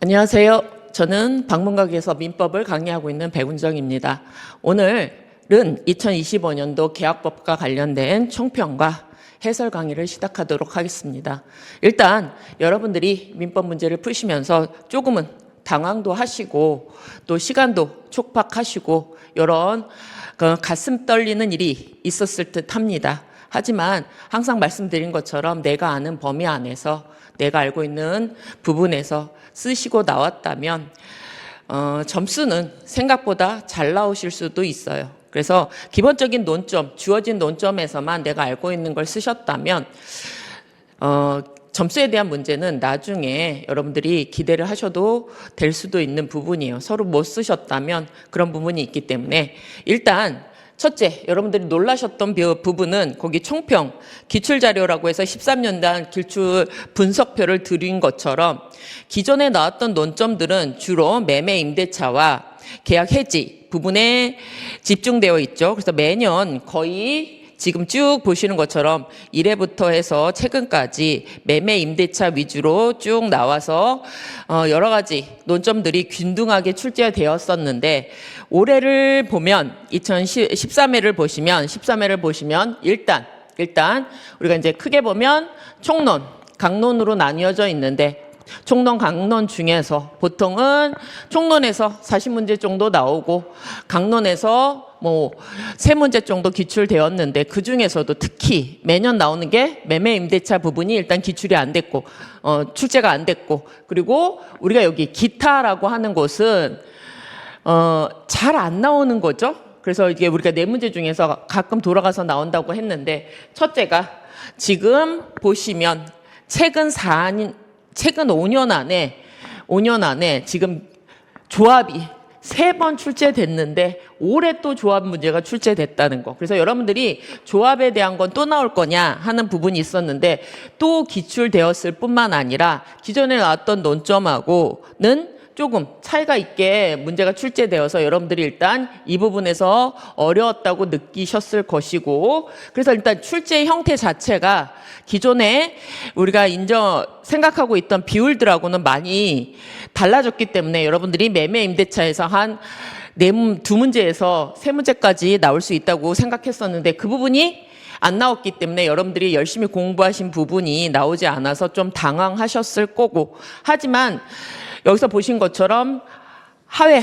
안녕하세요. 저는 방문가에서 민법을 강의하고 있는 백운정입니다. 오늘은 2025년도 계약법과 관련된 총평과 해설 강의를 시작하도록 하겠습니다. 일단 여러분들이 민법 문제를 푸시면서 조금은 당황도 하시고 또 시간도 촉박하시고 이런 가슴 떨리는 일이 있었을 듯 합니다. 하지만 항상 말씀드린 것처럼 내가 아는 범위 안에서 내가 알고 있는 부분에서 쓰시고 나왔다면 점수는 생각보다 잘 나오실 수도 있어요. 그래서 기본적인 논점, 주어진 논점에서만 내가 알고 있는 걸 쓰셨다면 점수에 대한 문제는 나중에 여러분들이 기대를 하셔도 될 수도 있는 부분이에요. 서로 못 쓰셨다면 그런 부분이 있기 때문에 일단 첫째, 여러분들이 놀라셨던 부분은 거기 총평, 기출자료라고 해서 13년단 기출 분석표를 드린 것처럼 기존에 나왔던 논점들은 주로 매매 임대차와 계약 해지 부분에 집중되어 있죠. 그래서 매년 거의 지금 쭉 보시는 것처럼 1회부터 해서 최근까지 매매 임대차 위주로 쭉 나와서 여러 가지 논점들이 균등하게 출제되었었는데 올해를 보면 2013회를 보시면 일단 우리가 이제 크게 보면 총론, 강론으로 나뉘어져 있는데 총론, 강론 중에서 보통은 총론에서 40문제 정도 나오고 강론에서 3문제 정도 기출되었는데 그 중에서도 특히 매년 나오는 게 매매 임대차 부분이 일단 기출이 안 됐고 출제가 안 됐고 그리고 우리가 여기 기타라고 하는 곳은 잘 안 나오는 거죠. 그래서 이게 우리가 4문제 중에서 가끔 돌아가서 나온다고 했는데 첫째가 지금 보시면 최근 5년 안에 지금 조합이 3번 출제됐는데 올해 또 조합 문제가 출제됐다는 거. 그래서 여러분들이 조합에 대한 건 또 나올 거냐 하는 부분이 있었는데 또 기출되었을 뿐만 아니라 기존에 나왔던 논점하고는 조금 차이가 있게 문제가 출제되어서 여러분들이 일단 이 부분에서 어려웠다고 느끼셨을 것이고 그래서 일단 출제 형태 자체가 기존에 우리가 생각하고 있던 비율들하고는 많이 달라졌기 때문에 여러분들이 매매 임대차에서 한 2문제에서 3문제까지 나올 수 있다고 생각했었는데 그 부분이 안 나왔기 때문에 여러분들이 열심히 공부하신 부분이 나오지 않아서 좀 당황하셨을 거고 하지만 여기서 보신 것처럼 하회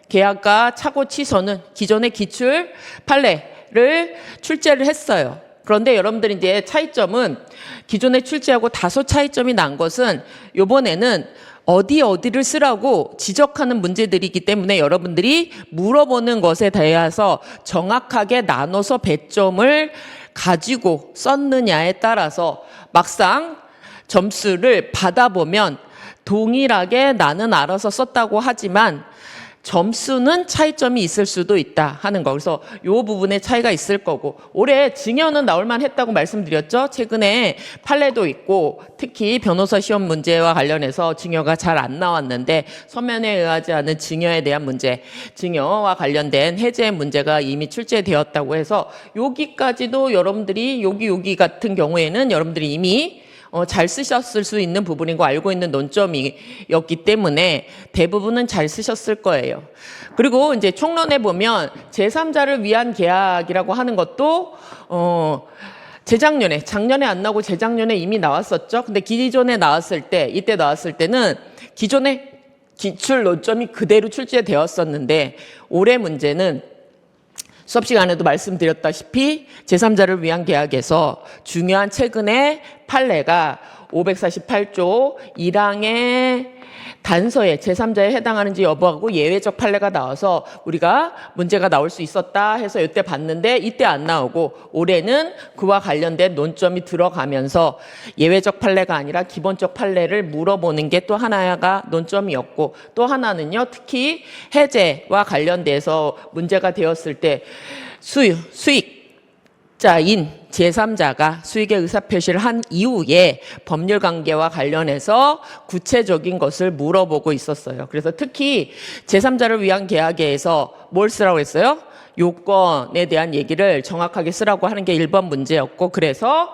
계약과 차고 취소는 기존의 기출 판례를 출제를 했어요. 그런데 여러분들이 이제 차이점은 기존에 출제하고 다소 차이점이 난 것은 이번에는 어디를 쓰라고 지적하는 문제들이기 때문에 여러분들이 물어보는 것에 대해서 정확하게 나눠서 배점을 가지고 썼느냐에 따라서 막상 점수를 받아보면 동일하게 나는 알아서 썼다고 하지만 점수는 차이점이 있을 수도 있다 하는 거. 그래서 이 부분에 차이가 있을 거고 올해 증여는 나올만 했다고 말씀드렸죠. 최근에 판례도 있고 특히 변호사 시험 문제와 관련해서 증여가 잘 안 나왔는데 서면에 의하지 않은 증여에 대한 문제, 증여와 관련된 해제 문제가 이미 출제되었다고 해서 여기까지도 여러분들이 여기 같은 경우에는 여러분들이 이미 잘 쓰셨을 수 있는 부분이고 알고 있는 논점이었기 때문에 대부분은 잘 쓰셨을 거예요. 그리고 이제 총론에 보면 제3자를 위한 계약이라고 하는 것도 작년에 안 나오고 재작년에 이미 나왔었죠. 근데 기존에 이때 나왔을 때는 기존의 기출 논점이 그대로 출제되었었는데 올해 문제는 수업 시간에도 말씀드렸다시피 제3자를 위한 계약에서 중요한 최근의 판례가 548조 1항의 단서에 제3자에 해당하는지 여부하고 예외적 판례가 나와서 우리가 문제가 나올 수 있었다 해서 이때 봤는데 이때 안 나오고 올해는 그와 관련된 논점이 들어가면서 예외적 판례가 아니라 기본적 판례를 물어보는 게 또 하나가 논점이었고 또 하나는요 특히 해제와 관련돼서 문제가 되었을 때 수익자인 제3자가 수익의 의사표시를 한 이후에 법률 관계와 관련해서 구체적인 것을 물어보고 있었어요. 그래서 특히 제3자를 위한 계약에서 뭘 쓰라고 했어요? 요건에 대한 얘기를 정확하게 쓰라고 하는 게 1번 문제였고 그래서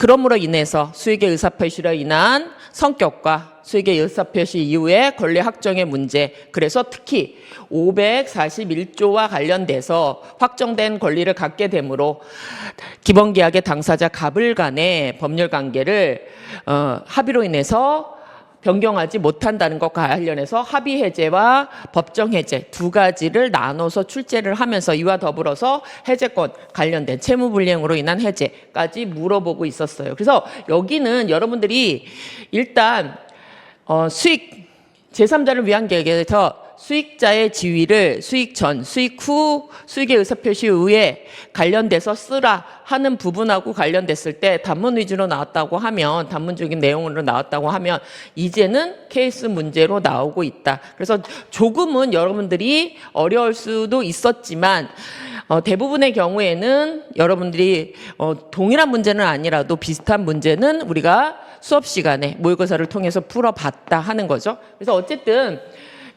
그러므로 인해서 수익의 의사표시로 인한 성격과 수익의 의사표시 이후의 권리 확정의 문제, 그래서 특히 541조와 관련돼서 확정된 권리를 갖게 되므로 기본계약의 당사자 갑을 간의 법률 관계를 합의로 인해서 변경하지 못한다는 것과 관련해서 합의 해제와 법정 해제 두 가지를 나눠서 출제를 하면서 이와 더불어서 해제권 관련된 채무불이행으로 인한 해제까지 물어보고 있었어요. 그래서 여기는 여러분들이 일단 수익 제3자를 위한 계획에서 수익자의 지위를 수익 전, 수익 후 수익의 의사표시 의에 관련돼서 쓰라 하는 부분하고 관련됐을 때 단문 위주로 나왔다고 하면, 단문적인 내용으로 나왔다고 하면 이제는 케이스 문제로 나오고 있다. 그래서 조금은 여러분들이 어려울 수도 있었지만 대부분의 경우에는 여러분들이 동일한 문제는 아니라도 비슷한 문제는 우리가 수업 시간에 모의고사를 통해서 풀어봤다 하는 거죠. 그래서 어쨌든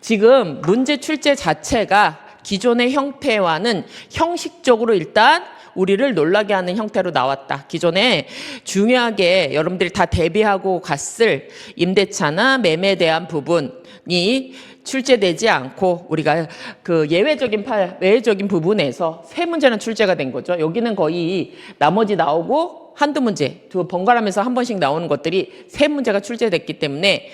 지금 문제 출제 자체가 기존의 형태와는 형식적으로 일단 우리를 놀라게 하는 형태로 나왔다. 기존에 중요하게 여러분들이 다 대비하고 갔을 임대차나 매매에 대한 부분이 출제되지 않고 우리가 그 예외적인 부분에서 세 문제는 출제가 된 거죠. 여기는 거의 나머지 나오고 한두 문제, 번갈아가면서 한 번씩 나오는 것들이 세 문제가 출제됐기 때문에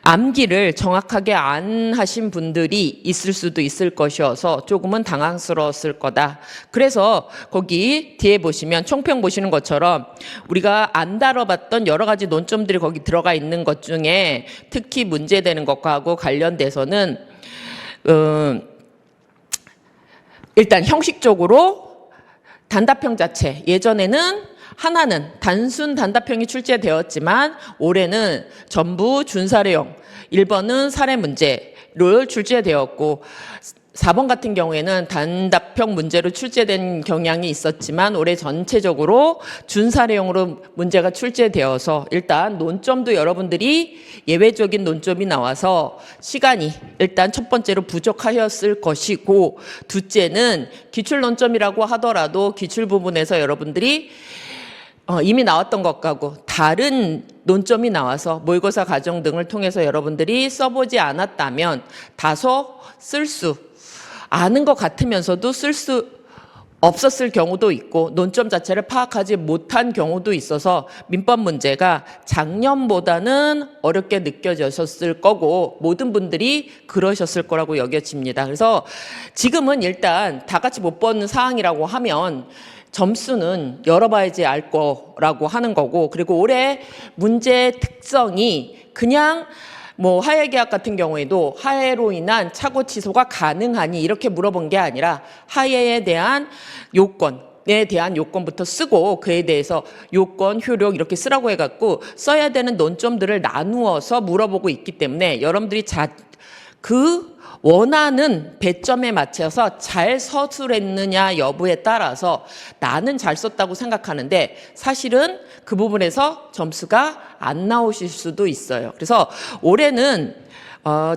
암기를 정확하게 안 하신 분들이 있을 수도 있을 것이어서 조금은 당황스러웠을 거다. 그래서 거기 뒤에 보시면 총평 보시는 것처럼 우리가 안 다뤄봤던 여러 가지 논점들이 거기 들어가 있는 것 중에 특히 문제되는 것과 관련돼서는 일단 형식적으로 단답형 자체, 예전에는 하나는 단순 단답형이 출제되었지만 올해는 전부 준사례형, 1번은 사례 문제를 출제되었고 4번 같은 경우에는 단답형 문제로 출제된 경향이 있었지만 올해 전체적으로 준사례형으로 문제가 출제되어서 일단 논점도 여러분들이 예외적인 논점이 나와서 시간이 일단 첫 번째로 부족하였을 것이고, 둘째는 기출 논점이라고 하더라도 기출 부분에서 여러분들이 이미 나왔던 것하고 다른 논점이 나와서 모의고사 과정 등을 통해서 여러분들이 써보지 않았다면 다소 아는 것 같으면서도 쓸 수 없었을 경우도 있고 논점 자체를 파악하지 못한 경우도 있어서 민법 문제가 작년보다는 어렵게 느껴졌을 거고 모든 분들이 그러셨을 거라고 여겨집니다. 그래서 지금은 일단 다 같이 못 보는 사항이라고 하면 점수는 열어봐야지 알 거라고 하는 거고, 그리고 올해 문제 특성이 그냥 하해 계약 같은 경우에도 하해로 인한 차고 취소가 가능하니 이렇게 물어본 게 아니라 하해에 대한 요건에 대한 요건부터 쓰고 그에 대해서 요건, 효력 이렇게 쓰라고 해갖고 써야 되는 논점들을 나누어서 물어보고 있기 때문에 여러분들이 그 원하는 배점에 맞춰서 잘 서술했느냐 여부에 따라서 나는 잘 썼다고 생각하는데 사실은 그 부분에서 점수가 안 나오실 수도 있어요. 그래서 올해는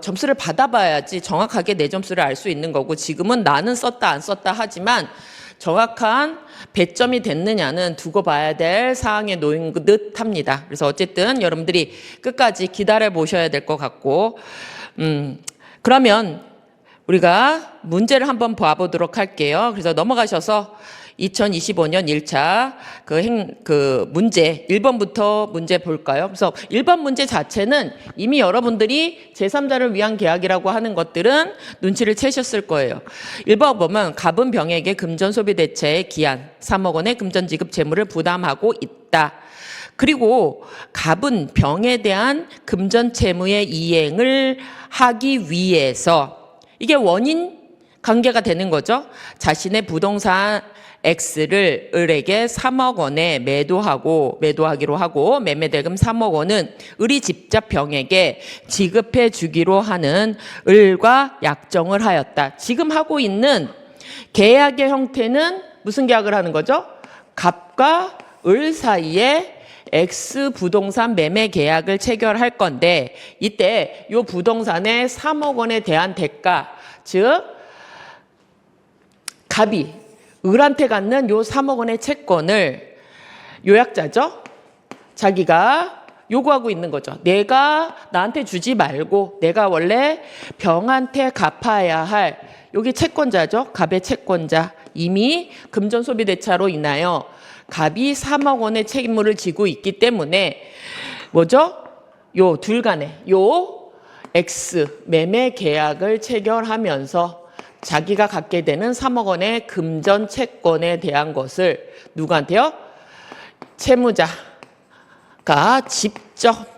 점수를 받아봐야지 정확하게 내 점수를 알 수 있는 거고, 지금은 나는 썼다 안 썼다 하지만 정확한 배점이 됐느냐는 두고 봐야 될 사항에 놓인 듯 합니다. 그래서 어쨌든 여러분들이 끝까지 기다려 보셔야 될 것 같고, 그러면 우리가 문제를 한번 봐보도록 할게요. 그래서 넘어가셔서 2025년 1차 문제 1번부터 문제 볼까요? 그래서 1번 문제 자체는 이미 여러분들이 제3자를 위한 계약이라고 하는 것들은 눈치를 채셨을 거예요. 1번 보면 갑은 병에게 금전 소비 대체의 기한 3억 원의 금전 지급 채무를 부담하고 있다. 그리고 갑은 병에 대한 금전 채무의 이행을 하기 위해서, 이게 원인 관계가 되는 거죠. 자신의 부동산 X를 을에게 3억 원에 매도하기로 하고 매매대금 3억 원은 을이 직접 병에게 지급해 주기로 하는 을과 약정을 하였다. 지금 하고 있는 계약의 형태는 무슨 계약을 하는 거죠? 갑과 을 사이에 X 부동산 매매 계약을 체결할 건데, 이때 이 부동산의 3억 원에 대한 대가, 즉 갑이 을한테 갖는 요 3억 원의 채권을 요약자죠. 자기가 요구하고 있는 거죠. 내가 나한테 주지 말고 내가 원래 병한테 갚아야 할, 여기 채권자죠. 갑의 채권자. 이미 금전소비대차로 인하여 갑이 3억 원의 책임을 지고 있기 때문에 뭐죠? 요 둘 간에 요 X 매매 계약을 체결하면서 자기가 갖게 되는 3억 원의 금전 채권에 대한 것을 누구한테요? 채무자가 직접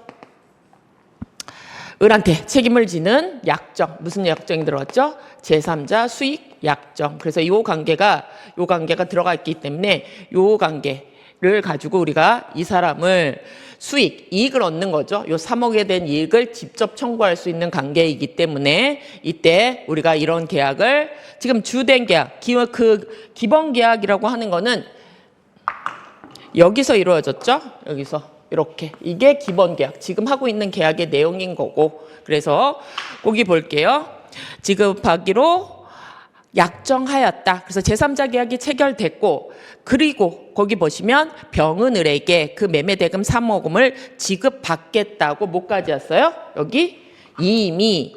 을한테 책임을 지는 약정. 무슨 약정이 들어갔죠? 제3자 수익 약정. 그래서 요 관계가 들어가 있기 때문에 요 관계를 가지고 우리가 이 사람을 이익을 얻는 거죠. 요 3억에 대한 이익을 직접 청구할 수 있는 관계이기 때문에 이때 우리가 이런 계약을 지금 주된 계약, 기본 계약이라고 하는 거는 여기서 이루어졌죠. 여기서. 이렇게 이게 기본 계약, 지금 하고 있는 계약의 내용인 거고, 그래서 거기 볼게요. 지급하기로 약정하였다. 그래서 제3자 계약이 체결됐고, 그리고 거기 보시면 병은 을에게 그 매매대금 3억 원을 지급받겠다고 뭐까지 왔어요? 여기 이미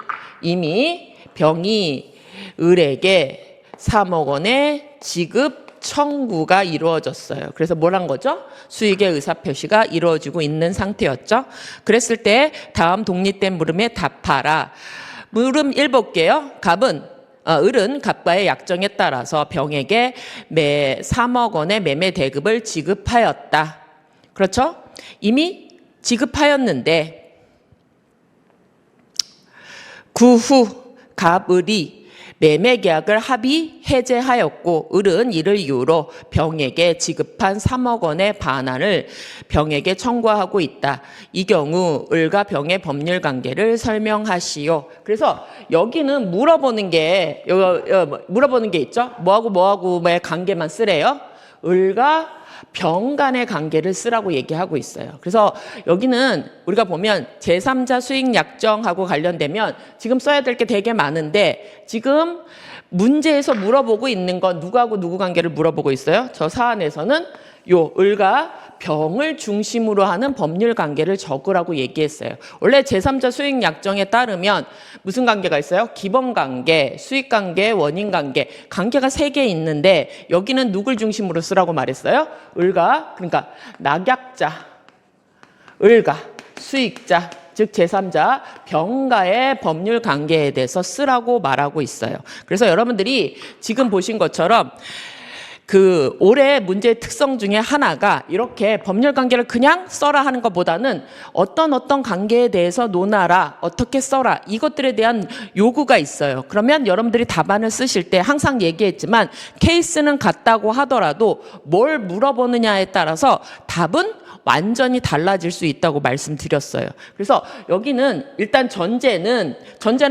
병이 을에게 3억 원의 지급 청구가 이루어졌어요. 그래서 뭘 한 거죠? 수익의 의사표시가 이루어지고 있는 상태였죠. 그랬을 때 다음 독립된 물음에 답하라. 물음 1 볼게요. 을은 갑과의 약정에 따라서 병에게 매 3억 원의 매매 대급을 지급하였다. 그렇죠? 이미 지급하였는데 그 후 갑을이 매매 계약을 합의 해제하였고 을은 이를 이유로 병에게 지급한 3억 원의 반환을 병에게 청구하고 있다. 이 경우 을과 병의 법률 관계를 설명하시오. 그래서 여기는 물어보는 게 있죠. 뭐하고의 관계만 쓰래요. 을과 병 간의 관계를 쓰라고 얘기하고 있어요. 그래서 여기는 우리가 보면 제3자 수익 약정하고 관련되면 지금 써야 될 게 되게 많은데 지금 문제에서 물어보고 있는 건 누구하고 누구 관계를 물어보고 있어요? 저 사안에서는 요 을과 병을 중심으로 하는 법률 관계를 적으라고 얘기했어요. 원래 제3자 수익 약정에 따르면 무슨 관계가 있어요? 기본 관계, 수익 관계, 원인 관계. 관계가 3개 있는데 여기는 누굴 중심으로 쓰라고 말했어요? 을과, 그러니까 낙약자, 을과 수익자, 즉 제3자 병과의 법률 관계에 대해서 쓰라고 말하고 있어요. 그래서 여러분들이 지금 보신 것처럼 올해 문제의 특성 중에 하나가 이렇게 법률 관계를 그냥 써라 하는 것보다는 어떤 관계에 대해서 논하라, 어떻게 써라, 이것들에 대한 요구가 있어요. 그러면 여러분들이 답안을 쓰실 때 항상 얘기했지만 케이스는 같다고 하더라도 뭘 물어보느냐에 따라서 답은 완전히 달라질 수 있다고 말씀드렸어요. 그래서 여기는 일단 전제는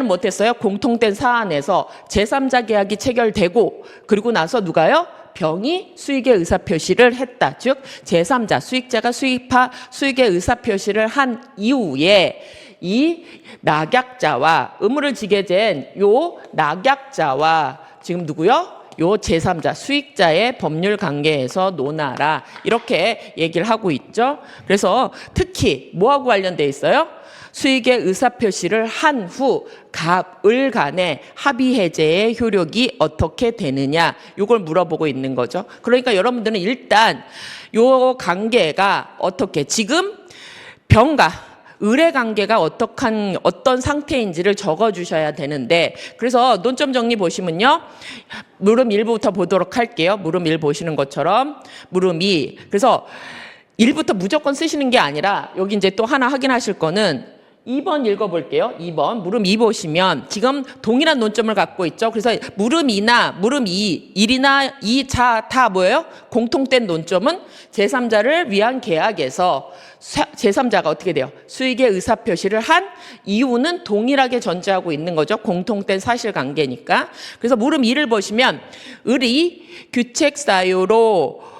못했어요. 공통된 사안에서 제3자 계약이 체결되고 그리고 나서 누가요? 병이 수익의 의사표시를 했다. 즉 제3자 수익자가 수익의 의사표시를 한 이후에 이 낙약자와 의무를 지게 된 요 낙약자와 지금 누구요? 요 제3자 수익자의 법률 관계에서 논하라. 이렇게 얘기를 하고 있죠. 그래서 특히 뭐하고 관련돼 있어요? 수익의 의사표시를 한 후 갑, 을 간의 합의 해제의 효력이 어떻게 되느냐, 이걸 물어보고 있는 거죠. 그러니까 여러분들은 일단 요 관계가 어떻게, 지금 병과 을의 관계가 어떤 상태인지를 적어주셔야 되는데, 그래서 논점 정리 보시면요. 물음 1부터 보도록 할게요. 물음 1 보시는 것처럼 물음 2. 그래서 1부터 무조건 쓰시는 게 아니라 여기 이제 또 하나 확인하실 거는 2번 읽어볼게요. 2번. 물음 2 보시면 지금 동일한 논점을 갖고 있죠. 그래서 물음 2나 물음 2, 1이나 2, 다 뭐예요? 공통된 논점은 제3자를 위한 계약에서 제3자가 어떻게 돼요? 수익의 의사표시를 한 이유는 동일하게 전제하고 있는 거죠. 공통된 사실관계니까. 그래서 물음 2를 보시면 을이 규책 사유로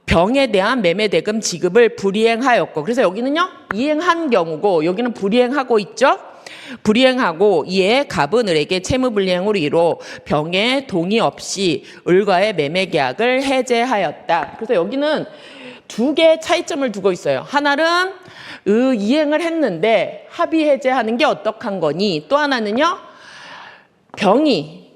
병에 대한 매매대금 지급을 불이행하였고, 그래서 여기는요 이행한 경우고 여기는 불이행하고 있죠. 불이행하고 이에 갑은 을에게 채무불이행으로 이로 병의 동의 없이 을과의 매매계약을 해제하였다. 그래서 여기는 두 개의 차이점을 두고 있어요. 하나는 이행을 했는데 합의 해제하는 게 어떡한 거니? 또 하나는요. 병이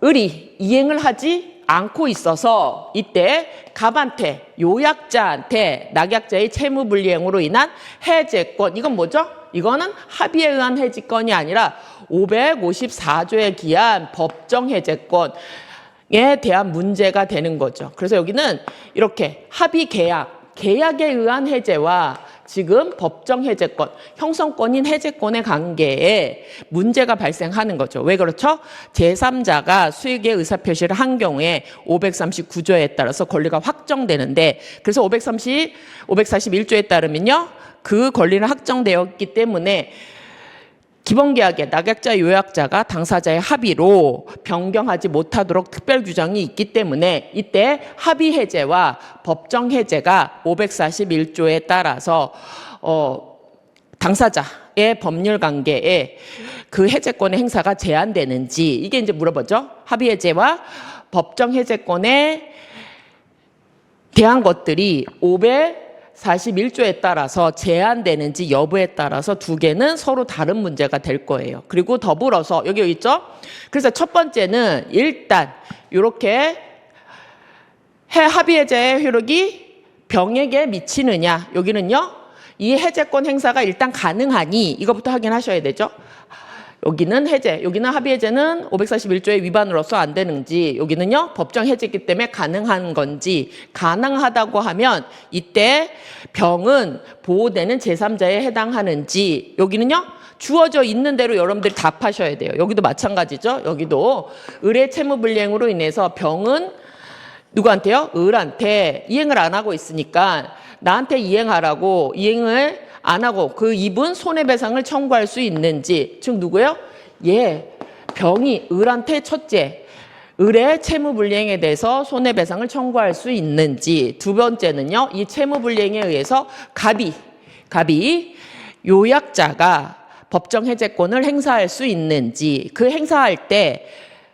을이 이행을 하지 않고 있어서 이때 갑한테 요약자한테 낙약자의 채무불이행으로 인한 해제권, 이건 뭐죠? 이거는 합의에 의한 해지권이 아니라 554조에 기한 법정 해제권에 대한 문제가 되는 거죠. 그래서 여기는 이렇게 합의 계약에 의한 해제와 지금 법정 해제권, 형성권인 해제권의 관계에 문제가 발생하는 거죠. 왜 그렇죠? 제3자가 수익의 의사표시를 한 경우에 539조에 따라서 권리가 확정되는데, 그래서 541조에 따르면요, 그 권리는 확정되었기 때문에 기본계약에 낙약자, 요약자가 당사자의 합의로 변경하지 못하도록 특별 규정이 있기 때문에 이때 합의 해제와 법정 해제가 541조에 따라서 당사자의 법률 관계에 그 해제권의 행사가 제한되는지, 이게 이제 물어보죠. 합의 해제와 법정 해제권에 대한 것들이 541조에 따라서 제한되는지 여부에 따라서 두 개는 서로 다른 문제가 될 거예요. 그리고 더불어서 여기 있죠? 그래서 첫 번째는 일단 이렇게 합의 해제의 효력이 병에게 미치느냐, 여기는요, 이 해제권 행사가 일단 가능하니 이것부터 확인하셔야 되죠. 여기는 해제, 여기는 합의 해제는 541조의 위반으로서 안 되는지, 여기는요 법정 해제이기 때문에 가능한 건지, 가능하다고 하면 이때 병은 보호되는 제3자에 해당하는지, 여기는요 주어져 있는 대로 여러분들이 답하셔야 돼요. 여기도 마찬가지죠. 여기도 을의 채무불이행으로 인해서 병은 누구한테요? 을한테 이행을 안 하고 있으니까 나한테 이행하라고 이행을 안 하고 그 이분 손해배상을 청구할 수 있는지, 즉 누구예요? 병이 을한테 첫째, 을의 채무불이행에 대해서 손해배상을 청구할 수 있는지, 두 번째는요, 이 채무불이행에 의해서 갑이 요약자가 법정 해제권을 행사할 수 있는지, 그 행사할 때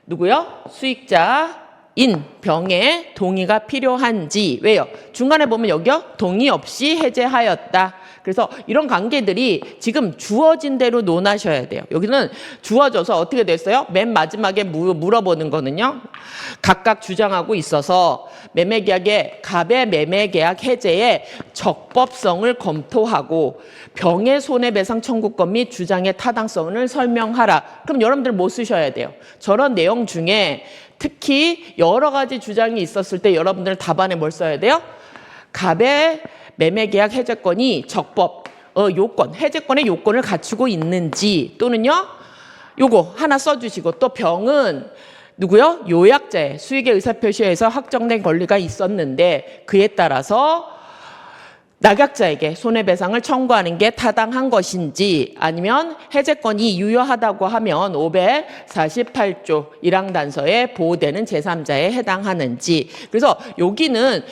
누구요? 수익자인 병의 동의가 필요한지. 왜요? 중간에 보면 여기요, 동의 없이 해제하였다. 그래서 이런 관계들이 지금 주어진 대로 논하셔야 돼요. 여기는 주어져서 어떻게 됐어요? 맨 마지막에 물어보는 거는요, 각각 주장하고 있어서 매매계약의 갑의 매매계약 해제의 적법성을 검토하고 병의 손해배상 청구권 및 주장의 타당성을 설명하라. 그럼 여러분들 뭐 쓰셔야 돼요? 저런 내용 중에 특히 여러 가지 주장이 있었을 때 여러분들은 답안에 뭘 써야 돼요? 갑의 매매계약 해제권이 적법, 요건, 해제권의 요건을 갖추고 있는지, 또는요, 요거 하나 써주시고, 또 병은 누구요? 요약자의 수익의 의사표시에서 확정된 권리가 있었는데 그에 따라서 낙약자에게 손해배상을 청구하는 게 타당한 것인지, 아니면 해제권이 유효하다고 하면 548조 1항 단서에 보호되는 제3자에 해당하는지. 그래서 여기는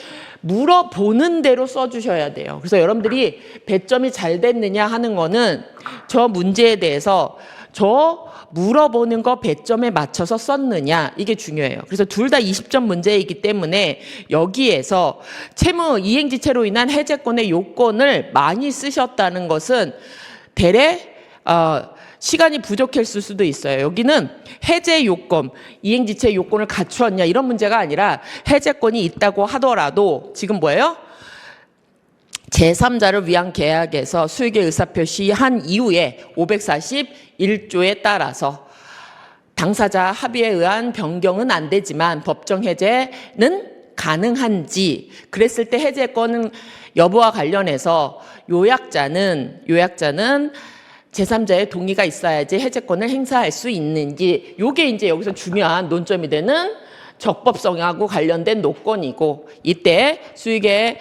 물어보는 대로 써주셔야 돼요. 그래서 여러분들이 배점이 잘 됐느냐 하는 거는 저 문제에 대해서 저 물어보는 거 배점에 맞춰서 썼느냐, 이게 중요해요. 그래서 둘 다 20점 문제이기 때문에 여기에서 채무 이행지체로 인한 해제권의 요건을 많이 쓰셨다는 것은 대래 시간이 부족했을 수도 있어요. 여기는 해제 요건, 이행지체 요건을 갖추었냐 이런 문제가 아니라 해제권이 있다고 하더라도 지금 뭐예요? 제3자를 위한 계약에서 수익의 의사표시한 이후에 541조에 따라서 당사자 합의에 의한 변경은 안 되지만 법정 해제는 가능한지, 그랬을 때 해제권 여부와 관련해서 요약자는 제3자의 동의가 있어야지 해제권을 행사할 수 있는지, 요게 이제 여기서 중요한 논점이 되는 적법성하고 관련된 노건이고, 이때 수익의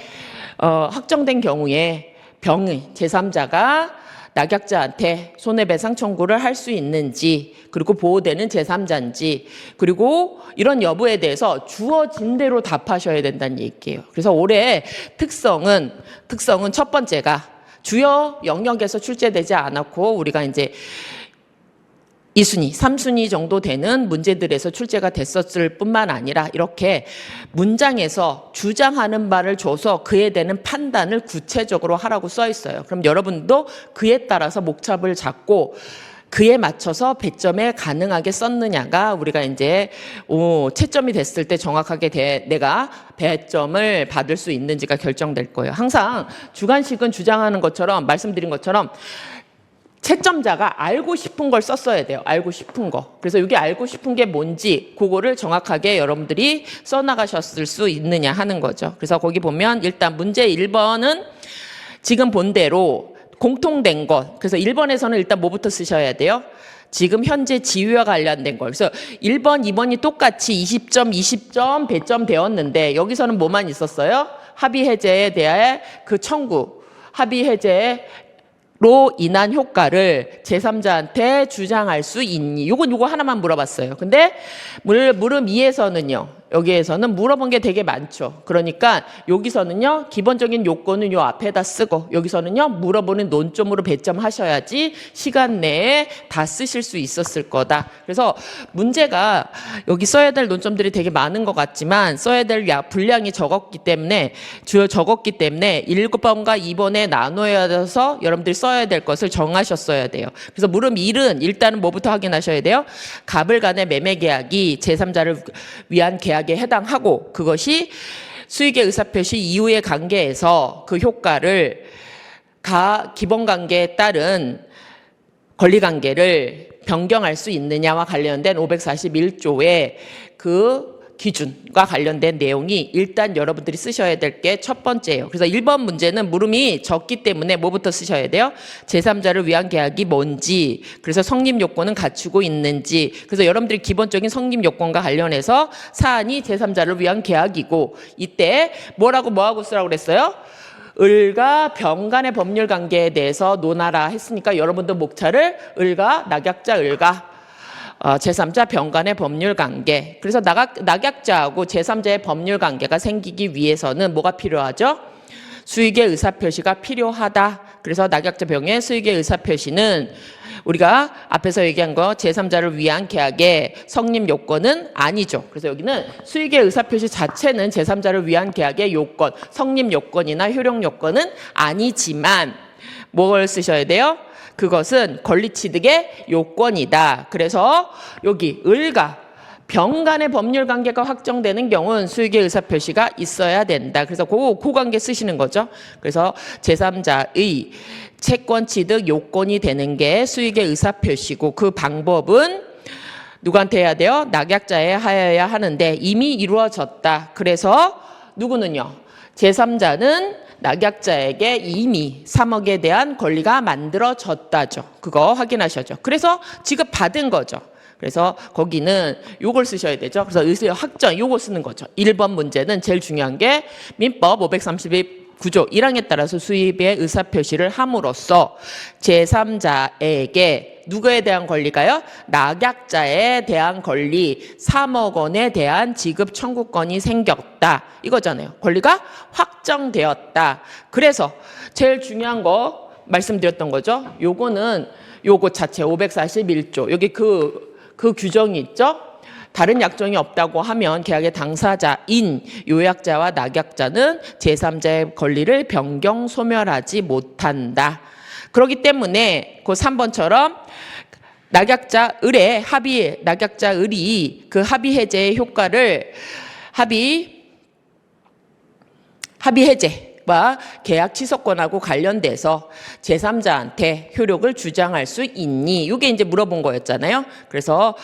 확정된 경우에 병의 제3자가 낙약자한테 손해배상 청구를 할 수 있는지, 그리고 보호되는 제3자인지, 그리고 이런 여부에 대해서 주어진 대로 답하셔야 된다는 얘기예요. 그래서 올해 특성은 첫 번째가 주요 영역에서 출제되지 않았고 우리가 이제 2순위, 3순위 정도 되는 문제들에서 출제가 됐었을 뿐만 아니라 이렇게 문장에서 주장하는 바를 줘서 그에 대한 판단을 구체적으로 하라고 써 있어요. 그럼 여러분도 그에 따라서 목차를 잡고 그에 맞춰서 배점에 가능하게 썼느냐가 우리가 이제 채점이 됐을 때 정확하게 내가 배점을 받을 수 있는지가 결정될 거예요. 항상 주관식은 주장하는 것처럼 말씀드린 것처럼 채점자가 알고 싶은 걸 썼어야 돼요. 알고 싶은 거. 그래서 여기 알고 싶은 게 뭔지 그거를 정확하게 여러분들이 써나가셨을 수 있느냐 하는 거죠. 그래서 거기 보면 일단 문제 1번은 지금 본 대로 공통된 것. 그래서 1번에서는 일단 뭐부터 쓰셔야 돼요? 지금 현재 지위와 관련된 걸. 그래서 1번, 2번이 똑같이 20점, 20점 배점 되었는데 여기서는 뭐만 있었어요? 합의 해제에 대해 그 청구. 합의 해제에 로 인한 효과를 제3자한테 주장할 수 있니? 요거 하나만 물어봤어요. 근데 물음 2에서는요. 여기에서는 물어본 게 되게 많죠. 그러니까 여기서는요. 기본적인 요건은 요 앞에다 쓰고 여기서는요. 물어보는 논점으로 배점하셔야지 시간 내에 다 쓰실 수 있었을 거다. 그래서 문제가 여기 써야 될 논점들이 되게 많은 것 같지만 써야 될 분량이 적었기 때문에 1번과 2번에 나눠야 돼서 여러분들이 써야 될 것을 정하셨어야 돼요. 그래서 물음 1은 일단은 뭐부터 확인하셔야 돼요? 갑을 간의 매매 계약이 제3자를 위한 계약에 해당하고 그것이 수익의 의사표시 이후의 관계에서 그 효과를 기본 관계에 따른 권리관계를 변경할 수 있느냐와 관련된 541조의 그 기준과 관련된 내용이 일단 여러분들이 쓰셔야 될 게 첫 번째예요. 그래서 1번 문제는 물음이 적기 때문에 뭐부터 쓰셔야 돼요? 제3자를 위한 계약이 뭔지, 그래서 성립 요건은 갖추고 있는지, 그래서 여러분들이 기본적인 성립 요건과 관련해서 사안이 제3자를 위한 계약이고 이때 뭐하고 쓰라고 그랬어요? 을과 병 간의 법률 관계에 대해서 논하라 했으니까 여러분들 목차를 을과 낙약자 을과 제3자 병 간의 법률 관계. 그래서 낙약자하고 제3자의 법률 관계가 생기기 위해서는 뭐가 필요하죠? 수익의 의사표시가 필요하다. 그래서 낙약자 병의 수익의 의사표시는 우리가 앞에서 얘기한 거 제3자를 위한 계약의 성립 요건은 아니죠. 그래서 여기는 수익의 의사표시 자체는 제3자를 위한 계약의 요건, 성립 요건이나 효력 요건은 아니지만 뭘 쓰셔야 돼요? 그것은 권리취득의 요건이다. 그래서 여기 을과 병 간의 법률 관계가 확정되는 경우는 수익의 의사표시가 있어야 된다. 그래서 그 관계 쓰시는 거죠. 그래서 제3자의 채권 취득 요건이 되는 게 수익의 의사표시고 그 방법은 누구한테 해야 돼요? 낙약자에 하여야 하는데 이미 이루어졌다. 그래서 누구는요? 제3자는 낙약자에게 이미 3억에 대한 권리가 만들어졌다죠. 그거 확인하셔야죠. 그래서 지급받은 거죠. 그래서 거기는 요걸 쓰셔야 되죠. 그래서 의수의 확정 요거 쓰는 거죠. 1번 문제는 제일 중요한 게 민법 539조 1항에 따라서 수입의 의사표시를 함으로써 제3자에게 누구에 대한 권리가요? 낙약자에 대한 권리 3억 원에 대한 지급 청구권이 생겼다. 이거잖아요. 권리가 확정되었다. 그래서 제일 중요한 거 말씀드렸던 거죠. 요거는 요거 자체 541조 여기 그 규정이 있죠. 다른 약정이 없다고 하면 계약의 당사자인 요약자와 낙약자는 제3자의 권리를 변경 소멸하지 못한다. 그렇기 때문에 그 3번처럼 낙약자 을의 낙약자 을이 그 합의 해제의 효과를 합의 해제와 계약 취소권하고 관련돼서 제3자한테 효력을 주장할 수 있니? 이게 이제 물어본 거였잖아요. 그래서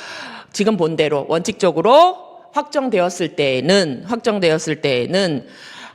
지금 본 대로 원칙적으로 확정되었을 때에는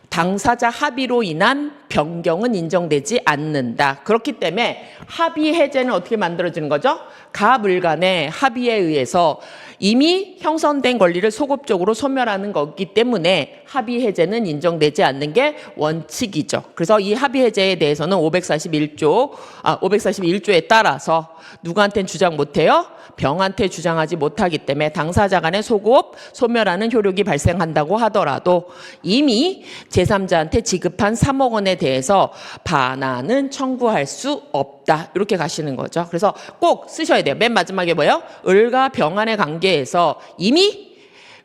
당사자 합의로 인한 변경은 인정되지 않는다. 그렇기 때문에 합의 해제는 어떻게 만들어지는 거죠? 갑을 간의 합의에 의해서 이미 형성된 권리를 소급적으로 소멸하는 거기 때문에 합의 해제는 인정되지 않는 게 원칙이죠. 그래서 이 합의 해제에 대해서는 541조에 따라서 누구한테는 주장 못해요? 병한테 주장하지 못하기 때문에 당사자 간의 소급, 소멸하는 효력이 발생한다고 하더라도 이미 제3자한테 지급한 3억 원에 대해서 반환은 청구할 수 없다. 이렇게 가시는 거죠. 그래서 꼭 쓰셔야 돼요. 맨 마지막에 뭐예요? 을과 병한의 관계에서 이미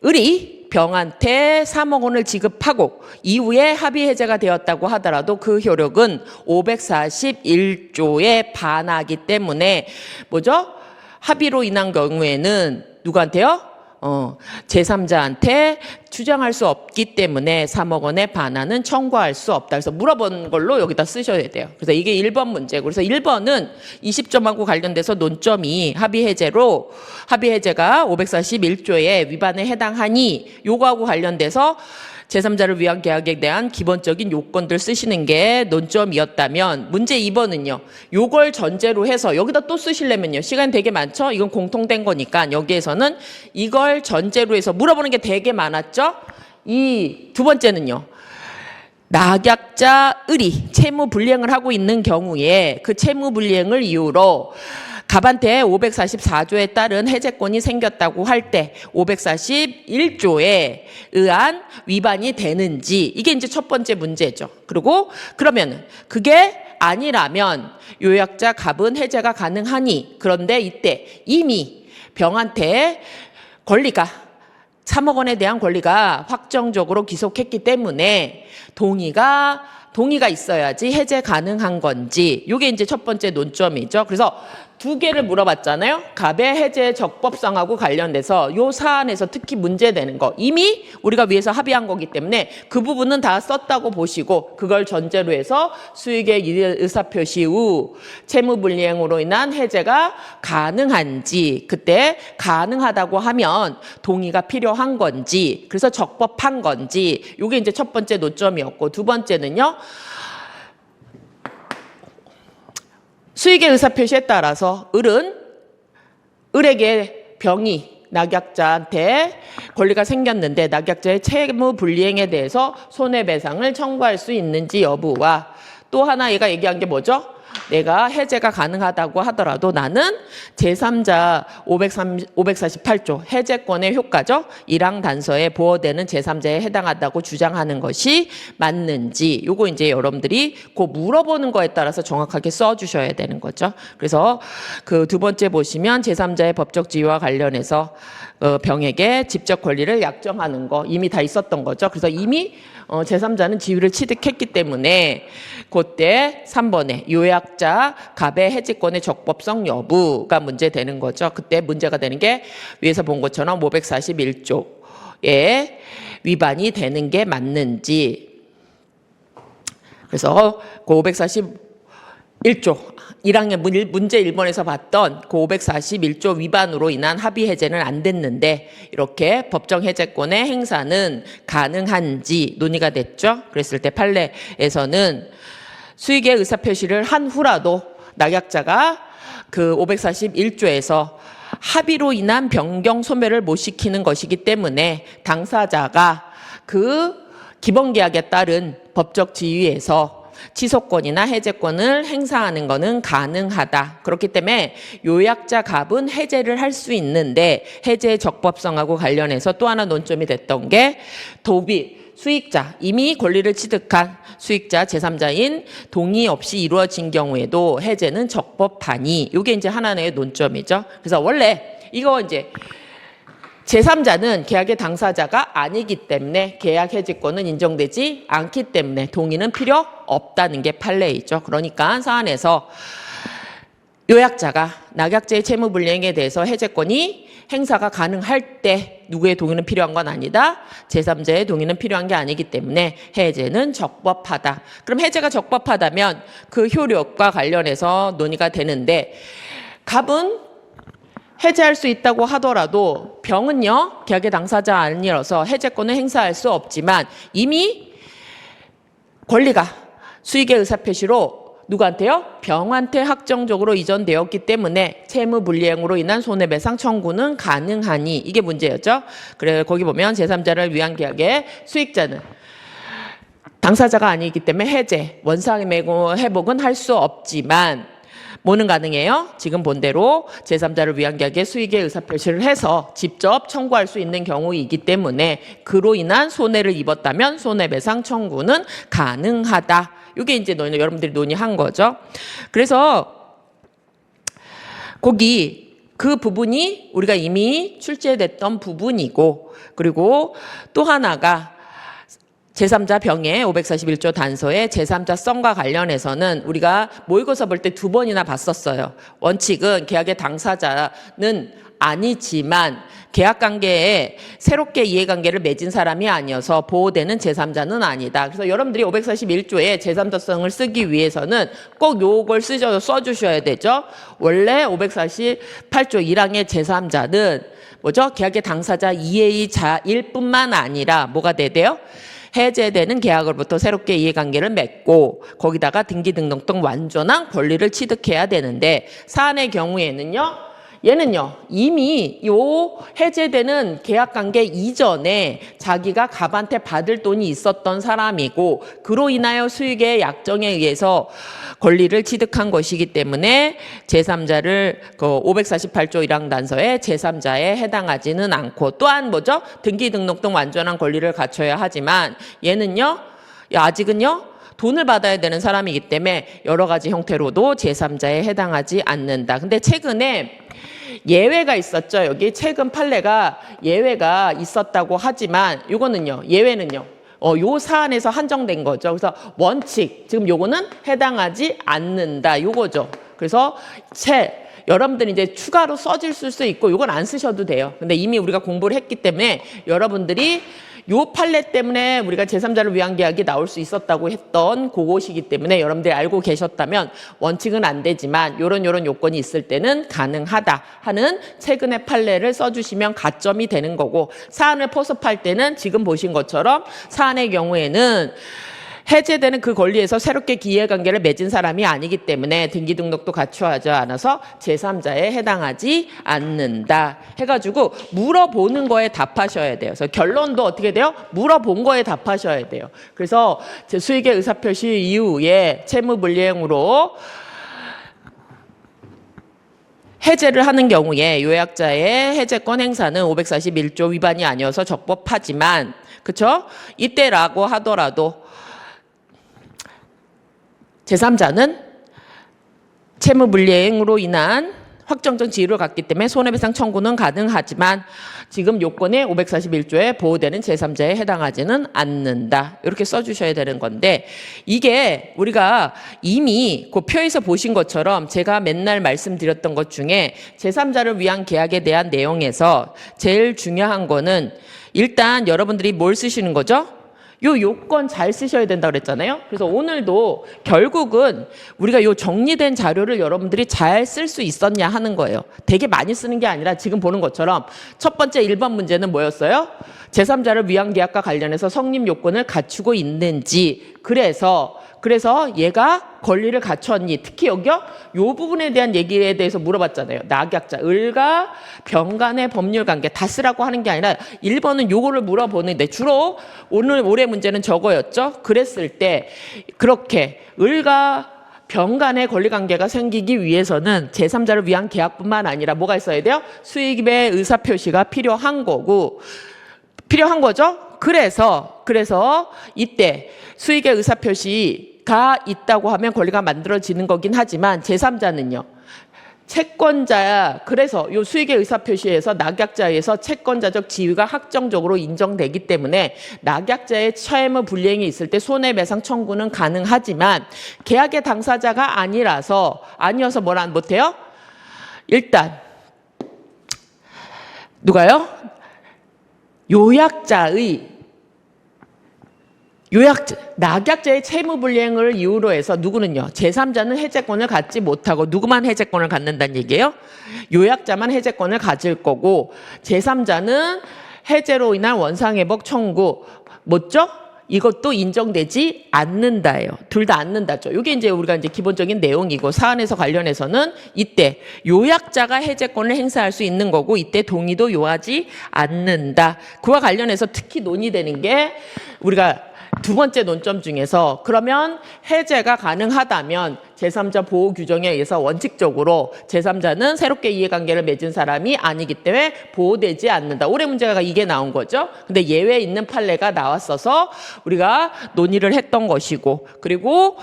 을이 병한테 3억 원을 지급하고 이후에 합의 해제가 되었다고 하더라도 그 효력은 541조에 반하기 때문에 뭐죠? 합의로 인한 경우에는 누구한테요? 제3자한테 주장할 수 없기 때문에 3억 원의 반환은 청구할 수 없다. 그래서 물어본 걸로 여기다 쓰셔야 돼요. 그래서 이게 1번 문제고, 그래서 1번은 20점하고 관련돼서 논점이 합의 해제가 541조의 위반에 해당하니 요거하고 관련돼서 제3자를 위한 계약에 대한 기본적인 요건들 쓰시는 게 논점이었다면, 문제 2번은요. 요걸 전제로 해서 여기다 또 쓰시려면요. 시간 되게 많죠? 이건 공통된 거니까 여기에서는 이걸 전제로 해서 물어보는 게 되게 많았죠? 이 두 번째는요. 낙약자 을이 채무 불이행을 하고 있는 경우에 그 채무 불이행을 이유로 갑한테 544조에 따른 해제권이 생겼다고 할 때 541조에 의한 위반이 되는지, 이게 이제 첫 번째 문제죠. 그리고 그러면 그게 아니라면 요약자 갑은 해제가 가능하니, 그런데 이때 이미 병한테 권리가 3억 원에 대한 권리가 확정적으로 기속했기 때문에 동의가 있어야지 해제 가능한 건지, 이게 이제 첫 번째 논점이죠. 그래서 두 개를 물어봤잖아요. 갑의 해제 적법성하고 관련돼서 요 사안에서 특히 문제되는 거, 이미 우리가 위에서 합의한 거기 때문에 그 부분은 다 썼다고 보시고, 그걸 전제로 해서 수익의 의사표시 후 채무불이행으로 인한 해제가 가능한지, 그때 가능하다고 하면 동의가 필요한 건지, 그래서 적법한 건지, 요게 이제 첫 번째 논점이었고, 두 번째는요. 수익의 의사표시에 따라서 을에게 병이 낙약자한테 권리가 생겼는데 낙약자의 채무 불이행에 대해서 손해배상을 청구할 수 있는지 여부와, 또 하나 얘가 얘기한 게 뭐죠? 내가 해제가 가능하다고 하더라도 나는 제3자 548조 해제권의 효과죠. 1항 단서에 보호되는 제3자에 해당한다고 주장하는 것이 맞는지, 요거 이제 여러분들이 그 물어보는 거에 따라서 정확하게 써주셔야 되는 거죠. 그래서 그 두 번째 보시면 제3자의 법적 지위와 관련해서 병에게 직접 권리를 약정하는 거 이미 다 있었던 거죠. 그래서 이미 제3자는 지위를 취득했기 때문에 그때 3번에 요약자 갑의 해지권의 적법성 여부가 문제되는 거죠. 그때 문제가 되는 게 위에서 본 것처럼 541조에 위반이 되는 게 맞는지. 그래서 그 541조 1항의 문제 1번에서 봤던 그 541조 위반으로 인한 합의 해제는 안 됐는데 이렇게 법정 해제권의 행사는 가능한지 논의가 됐죠. 그랬을 때 판례에서는 수익의 의사표시를 한 후라도 낙약자가 그 541조에서 합의로 인한 변경 소멸을 못 시키는 것이기 때문에 당사자가 그 기본계약에 따른 법적 지위에서 취소권이나 해제권을 행사하는 것은 가능하다. 그렇기 때문에 요약자 갑은 해제를 할 수 있는데 해제의 적법성하고 관련해서 또 하나 논점이 됐던 게 수익자, 이미 권리를 취득한 수익자 제3자인 동의 없이 이루어진 경우에도 해제는 적법하니, 이게 이제 하나의 논점이죠. 그래서 원래 이거 이제 제3자는 계약의 당사자가 아니기 때문에 계약 해지권은 인정되지 않기 때문에 동의는 필요 없다는 게 판례이죠. 그러니까 사안에서 요약자가 낙약자의 채무불이행에 대해서 해제권이 행사가 가능할 때 누구의 동의는 필요한 건 아니다. 제3자의 동의는 필요한 게 아니기 때문에 해제는 적법하다. 그럼 해제가 적법하다면 그 효력과 관련해서 논의가 되는데, 갑은 해제할 수 있다고 하더라도 병은요, 계약의 당사자 아니라서 해제권을 행사할 수 없지만 이미 권리가 수익의 의사표시로 누구한테요? 병한테 확정적으로 이전되었기 때문에 채무불이행으로 인한 손해배상 청구는 가능하니, 이게 문제였죠. 그래서 거기 보면 제3자를 위한 계약의 수익자는 당사자가 아니기 때문에 해제, 원상의 회복은 할 수 없지만 뭐는 가능해요? 지금 본 대로 제3자를 위한 계약의 수익의 의사표시를 해서 직접 청구할 수 있는 경우이기 때문에 그로 인한 손해를 입었다면 손해배상 청구는 가능하다. 이게 이제 여러분들이 논의한 거죠. 그래서 거기 그 부분이 우리가 이미 출제됐던 부분이고, 그리고 또 하나가 제3자 병의 541조 단서의 제3자성과 관련해서는 우리가 모의고사 볼 때 2번이나 봤었어요. 원칙은 계약의 당사자는 아니지만 계약관계에 새롭게 이해관계를 맺은 사람이 아니어서 보호되는 제3자는 아니다. 그래서 여러분들이 541조에 제3자성을 쓰기 위해서는 꼭 요걸 써주셔야 되죠. 원래 548조 1항의 제3자는 뭐죠? 계약의 당사자 이해의 자일 뿐만 아니라 뭐가 돼요? 해제되는 계약으로부터 새롭게 이해관계를 맺고 거기다가 등기등록 등 완전한 권리를 취득해야 되는데, 사안의 경우에는요, 얘는요 이미 요 해제되는 계약관계 이전에 자기가 갑한테 받을 돈이 있었던 사람이고 그로 인하여 수익의 약정에 의해서 권리를 취득한 것이기 때문에 제3자를 그 548조 1항 단서에 제3자에 해당하지는 않고, 또한 뭐죠? 등기등록 등 완전한 권리를 갖춰야 하지만 얘는요 아직은요 돈을 받아야 되는 사람이기 때문에 여러 가지 형태로도 제3자에 해당하지 않는다. 근데 최근에 예외가 있었죠. 여기 최근 판례가 예외가 있었다고 하지만 이거는요, 예외는요, 요 사안에서 한정된 거죠. 그래서 원칙, 지금 요거는 해당하지 않는다. 요거죠. 그래서 여러분들이 이제 추가로 써질 수 있고 요건 안 쓰셔도 돼요. 근데 이미 우리가 공부를 했기 때문에 여러분들이 요 판례 때문에 우리가 제3자를 위한 계약이 나올 수 있었다고 했던 그것이기 때문에 여러분들이 알고 계셨다면 원칙은 안 되지만 요런 요건이 있을 때는 가능하다 하는 최근의 판례를 써주시면 가점이 되는 거고, 사안을 포섭할 때는 지금 보신 것처럼 사안의 경우에는 해제되는 그 권리에서 새롭게 이해관계를 맺은 사람이 아니기 때문에 등기등록도 갖추어하지 않아서 제3자에 해당하지 않는다 해가지고 물어보는 거에 답하셔야 돼요. 그래서 결론도 어떻게 돼요? 물어본 거에 답하셔야 돼요. 그래서 수익의 의사표시 이후에 채무불이행으로 해제를 하는 경우에 요약자의 해제권 행사는 541조 위반이 아니어서 적법하지만, 그쵸? 이때라고 하더라도 제3자는 채무불이행으로 인한 확정적 지위를 갖기 때문에 손해배상 청구는 가능하지만 지금 요건에 541조에 보호되는 제3자에 해당하지는 않는다. 이렇게 써주셔야 되는 건데, 이게 우리가 이미 그 표에서 보신 것처럼 제가 맨날 말씀드렸던 것 중에 제3자를 위한 계약에 대한 내용에서 제일 중요한 거는 일단 여러분들이 뭘 쓰시는 거죠? 요 요건 잘 쓰셔야 된다 그랬잖아요. 그래서 오늘도 결국은 우리가 요 정리된 자료를 여러분들이 잘 쓸 수 있었냐 하는 거예요. 되게 많이 쓰는 게 아니라 지금 보는 것처럼 첫 번째 1번 문제는 뭐였어요? 제3자를 위한 계약과 관련해서 성립 요건을 갖추고 있는지, 그래서 얘가 권리를 갖췄니, 특히 여기요 요 부분에 대한 얘기에 대해서 물어봤잖아요. 낙약자, 을과 병 간의 법률 관계 다 쓰라고 하는 게 아니라 1번은 요거를 물어보는데 주로 올해 문제는 저거였죠. 그랬을 때 그렇게 을과 병 간의 권리관계가 생기기 위해서는 제3자를 위한 계약뿐만 아니라 뭐가 있어야 돼요? 수익의 의사표시가 필요한 거고, 필요한 거죠. 그래서 이때 수익의 의사표시가 있다고 하면 권리가 만들어지는 거긴 하지만 제3자는요. 채권자야. 그래서 이 수익의 의사표시에서 낙약자에서 채권자적 지위가 확정적으로 인정되기 때문에 낙약자의 채무 불이행이 있을 때 손해배상 청구는 가능하지만 계약의 당사자가 아니어서 뭐라 못해요? 일단 누가요? 낙약자의 채무불이행을 이유로 해서 누구는요? 제3자는 해제권을 갖지 못하고 누구만 해제권을 갖는다는 얘기예요? 요약자만 해제권을 가질 거고 제3자는 해제로 인한 원상회복 청구, 뭐죠? 이것도 인정되지 않는다예요. 둘 다 않는다죠. 이게 이제 우리가 이제 기본적인 내용이고 사안에서 관련해서는 이때 요약자가 해제권을 행사할 수 있는 거고 이때 동의도 요하지 않는다. 그와 관련해서 특히 논의되는 게 우리가 두 번째 논점 중에서 그러면 해제가 가능하다면 제3자 보호 규정에 의해서 원칙적으로 제3자는 새롭게 이해관계를 맺은 사람이 아니기 때문에 보호되지 않는다. 올해 문제가 이게 나온 거죠. 근데 예외 있는 판례가 나왔어서 우리가 논의를 했던 것이고 그리고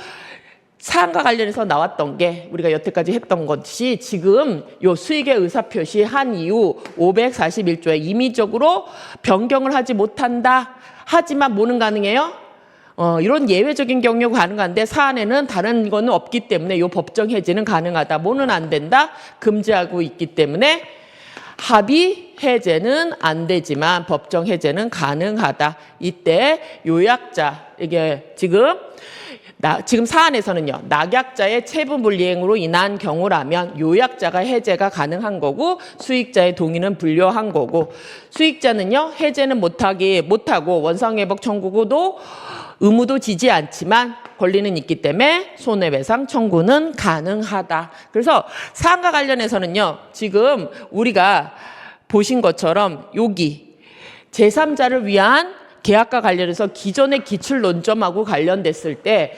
사안과 관련해서 나왔던 게 우리가 여태까지 했던 것이 지금 요 수익의 의사표시 한 이후 541조에 임의적으로 변경을 하지 못한다. 하지만 뭐는 가능해요? 이런 예외적인 경우 가능한데 사안에는 다른 거는 없기 때문에 이 법정 해제는 가능하다. 뭐는 안 된다? 금지하고 있기 때문에 합의 해제는 안 되지만 법정 해제는 가능하다. 이때 요약자 이게 지금 사안에서는요. 낙약자의 체부불이행으로 인한 경우라면 요약자가 해제가 가능한 거고 수익자의 동의는 불려한 거고 수익자는요. 해제는 못하고 원상회복 청구도 의무도 지지 않지만 권리는 있기 때문에 손해배상 청구는 가능하다. 그래서 사안과 관련해서는요. 지금 우리가 보신 것처럼 여기 제3자를 위한 계약과 관련해서 기존의 기출 논점하고 관련됐을 때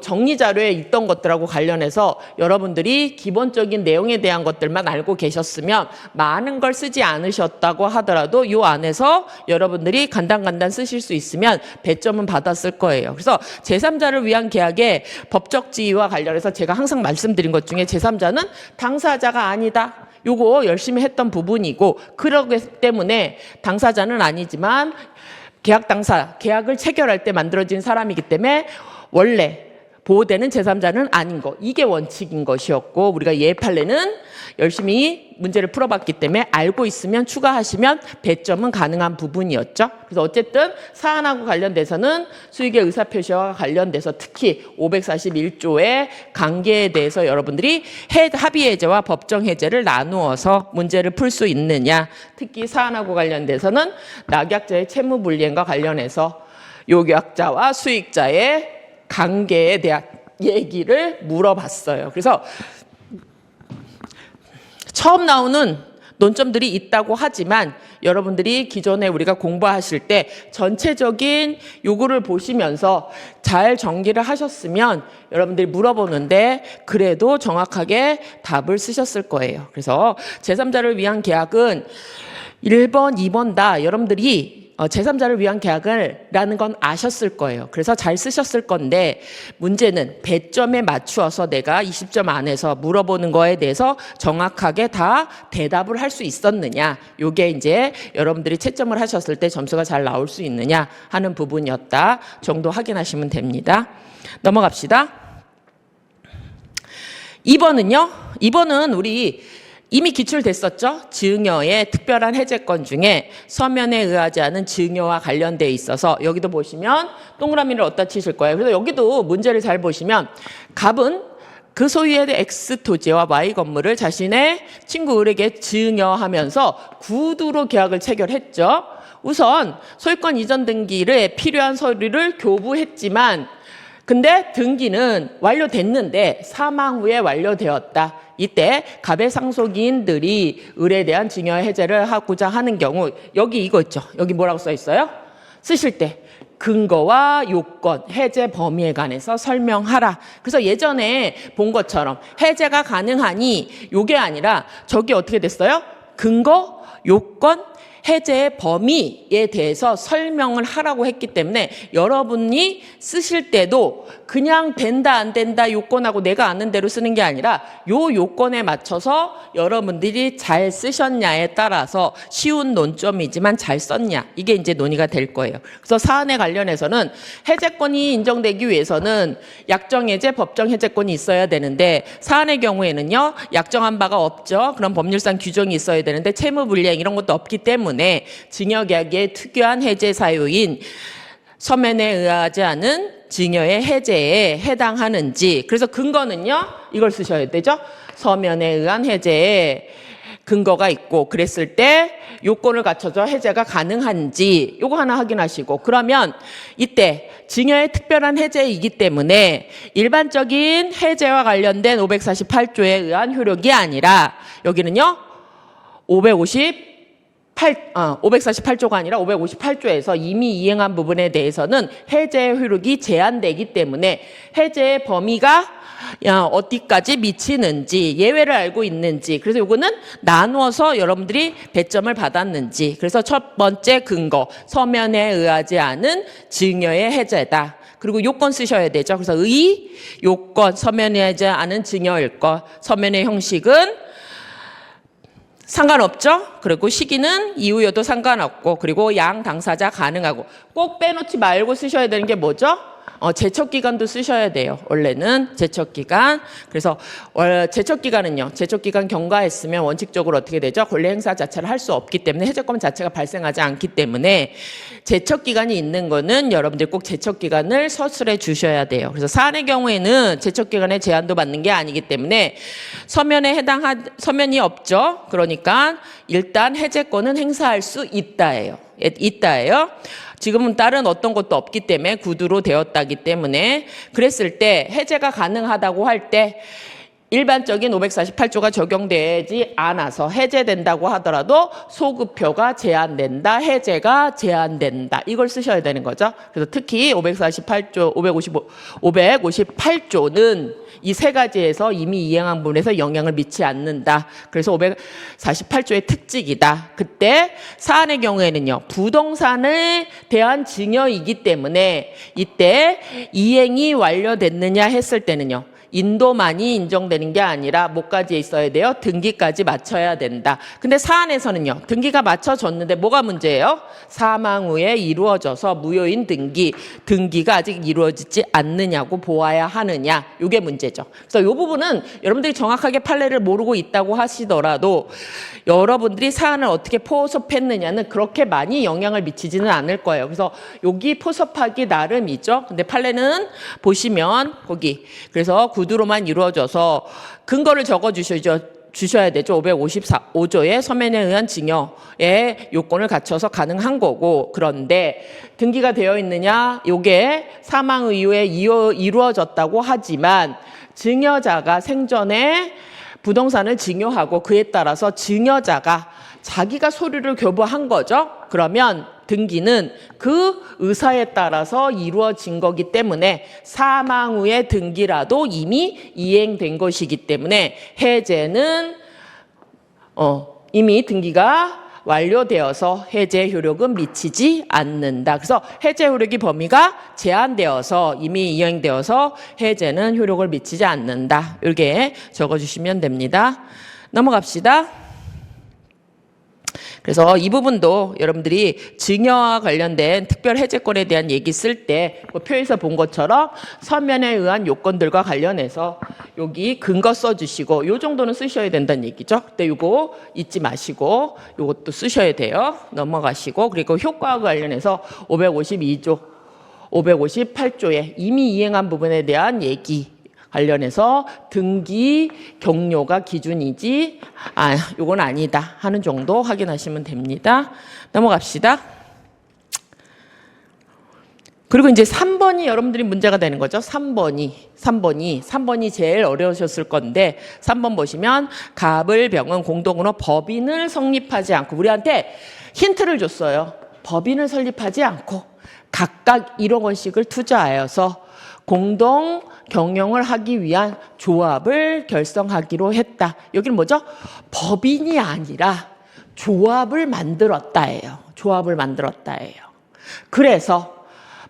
정리자료에 있던 것들하고 관련해서 여러분들이 기본적인 내용에 대한 것들만 알고 계셨으면 많은 걸 쓰지 않으셨다고 하더라도 이 안에서 여러분들이 간단간단 쓰실 수 있으면 배점은 받았을 거예요. 그래서 제3자를 위한 계약의 법적 지위와 관련해서 제가 항상 말씀드린 것 중에 제3자는 당사자가 아니다. 요거 열심히 했던 부분이고 그러기 때문에 당사자는 아니지만 계약을 체결할 때 만들어진 사람이기 때문에 원래 보호되는 제3자는 아닌 거. 이게 원칙인 것이었고 우리가 예판례는 열심히 문제를 풀어봤기 때문에 알고 있으면 추가하시면 배점은 가능한 부분이었죠. 그래서 어쨌든 사안하고 관련돼서는 수익의 의사표시와 관련돼서 특히 541조의 관계에 대해서 여러분들이 합의 해제와 법정 해제를 나누어서 문제를 풀 수 있느냐. 특히 사안하고 관련돼서는 낙약자의 채무불이행과 관련해서 요약자와 수익자의 관계에 대한 얘기를 물어봤어요. 그래서 처음 나오는 논점들이 있다고 하지만 여러분들이 기존에 우리가 공부하실 때 전체적인 요구를 보시면서 잘 정리를 하셨으면 여러분들이 물어보는데 그래도 정확하게 답을 쓰셨을 거예요. 그래서 제3자를 위한 계약은 1번, 2번 다 여러분들이 제3자를 위한 계약을라는 건 아셨을 거예요. 그래서 잘 쓰셨을 건데 문제는 배점에 맞추어서 내가 20점 안에서 물어보는 거에 대해서 정확하게 다 대답을 할 수 있었느냐. 요게 이제 여러분들이 채점을 하셨을 때 점수가 잘 나올 수 있느냐 하는 부분이었다 정도 확인하시면 됩니다. 넘어갑시다. 2번은요. 2번은 우리 이미 기출됐었죠. 증여의 특별한 해제권 중에 서면에 의하지 않은 증여와 관련돼 있어서 여기도 보시면 동그라미를 어디다 치실 거예요. 그래서 여기도 문제를 잘 보시면 갑은 그 소유의 X 토지와 Y 건물을 자신의 친구 을에게 증여하면서 구두로 계약을 체결했죠. 우선 소유권 이전 등기를 필요한 서류를 교부했지만 근데 등기는 완료됐는데 사망 후에 완료되었다. 이때 갑의 상속인들이 을에 대한 증여 해제를 하고자 하는 경우 여기 이거 있죠. 여기 뭐라고 써 있어요? 쓰실 때 근거와 요건, 해제 범위에 관해서 설명하라. 그래서 예전에 본 것처럼 해제가 가능하니 요게 아니라 저기 어떻게 됐어요? 근거, 요건, 해제의 범위에 대해서 설명을 하라고 했기 때문에 여러분이 쓰실 때도 그냥 된다 안 된다 요건하고 내가 아는 대로 쓰는 게 아니라 요 요건에 맞춰서 여러분들이 잘 쓰셨냐에 따라서 쉬운 논점이지만 잘 썼냐 이게 이제 논의가 될 거예요. 그래서 사안에 관련해서는 해제권이 인정되기 위해서는 약정해제, 법정해제권이 있어야 되는데 사안의 경우에는요 약정한 바가 없죠. 그럼 법률상 규정이 있어야 되는데 채무불이행 이런 것도 없기 때문에 증여계약의 특유한 해제 사유인 서면에 의하지 않은 증여의 해제에 해당하는지. 그래서 근거는요 이걸 쓰셔야 되죠. 서면에 의한 해제에 근거가 있고 그랬을 때 요건을 갖춰서 해제가 가능한지 요거 하나 확인하시고, 그러면 이때 증여의 특별한 해제이기 때문에 일반적인 해제와 관련된 548조에 의한 효력이 아니라 여기는요 548조가 아니라 558조에서 이미 이행한 부분에 대해서는 해제의 효력이 제한되기 때문에 해제의 범위가 어디까지 미치는지 예외를 알고 있는지, 그래서 요거는 나누어서 여러분들이 배점을 받았는지, 그래서 첫 번째 근거 서면에 의하지 않은 증여의 해제다. 그리고 요건 쓰셔야 되죠. 그래서 요건 서면에 의하지 않은 증여일 것, 서면의 형식은 상관없죠. 그리고 시기는 이후여도 상관없고, 그리고 양 당사자 가능하고, 꼭 빼놓지 말고 쓰셔야 되는 게 뭐죠? 제척기간도 쓰셔야 돼요. 원래는 제척기간. 그래서 제척기간은요, 제척기간 경과했으면 원칙적으로 어떻게 되죠? 권리 행사 자체를 할 수 없기 때문에 해제권 자체가 발생하지 않기 때문에 제척기간이 있는 거는 여러분들 꼭 제척기간을 서술해 주셔야 돼요. 그래서 사안의 경우에는 제척기간에 제한도 받는 게 아니기 때문에 서면이 없죠. 그러니까 일단 해제권은 행사할 수 있다예요. 지금은 다른 어떤 것도 없기 때문에 구두로 되었다기 때문에, 그랬을 때 해제가 가능하다고 할 때 일반적인 548조가 적용되지 않아서 해제된다고 하더라도 소급표가 제한된다, 해제가 제한된다, 이걸 쓰셔야 되는 거죠. 그래서 특히 558조는 이 세 가지에서 이미 이행한 부분에서 영향을 미치지 않는다. 그래서 548조의 특징이다. 그때 사안의 경우에는요, 부동산에 대한 증여이기 때문에 이때 이행이 완료됐느냐 했을 때는요, 인도만이 인정되는 게 아니라 뭐까지 있어야 돼요? 등기까지 맞춰야 된다. 근데 사안에서는요, 등기가 맞춰졌는데 뭐가 문제예요? 사망 후에 이루어져서 무효인 등기가 아직 이루어지지 않느냐고 보아야 하느냐, 이게 문제죠. 그래서 이 부분은 여러분들이 정확하게 판례를 모르고 있다고 하시더라도 여러분들이 사안을 어떻게 포섭했느냐는 그렇게 많이 영향을 미치지는 않을 거예요. 그래서 여기 포섭하기 나름이죠. 근데 판례는 보시면 거기, 그래서 구두로만 이루어져서 근거를 적어 주셔야 되죠. 554조의 서면에 의한 증여의 요건을 갖춰서 가능한 거고, 그런데 등기가 되어 있느냐, 요게 사망 이후에 이루어졌다고 하지만 증여자가 생전에 부동산을 증여하고 그에 따라서 증여자가 자기가 소유를 교부한 거죠. 그러면 등기는 그 의사에 따라서 이루어진 거기 때문에 사망 후의 등기라도 이미 이행된 것이기 때문에 해제는 이미 등기가 완료되어서 해제 효력은 미치지 않는다. 그래서 해제 효력의 범위가 제한되어서 이미 이행되어서 해제는 효력을 미치지 않는다. 이렇게 적어주시면 됩니다. 넘어갑시다. 그래서 이 부분도 여러분들이 증여와 관련된 특별 해제권에 대한 얘기 쓸 때 그 표에서 본 것처럼 서면에 의한 요건들과 관련해서 여기 근거 써주시고 요 정도는 쓰셔야 된다는 얘기죠. 근데 요거 잊지 마시고 요것도 쓰셔야 돼요. 넘어가시고, 그리고 효과와 관련해서 558조에 이미 이행한 부분에 대한 얘기 관련해서 등기 경료가 기준이지 요건 아니다 하는 정도 확인하시면 됩니다. 넘어갑시다. 그리고 이제 3번이 여러분들이 문제가 되는 거죠. 3번이 제일 어려우셨을 건데 3번 보시면 갑을 병은 공동으로 법인을 성립하지 않고, 우리한테 힌트를 줬어요. 법인을 설립하지 않고 각각 1억 원씩을 투자하여서 공동 경영을 하기 위한 조합을 결성하기로 했다. 여기는 뭐죠? 법인이 아니라 조합을 만들었다예요. 조합을 만들었다예요. 그래서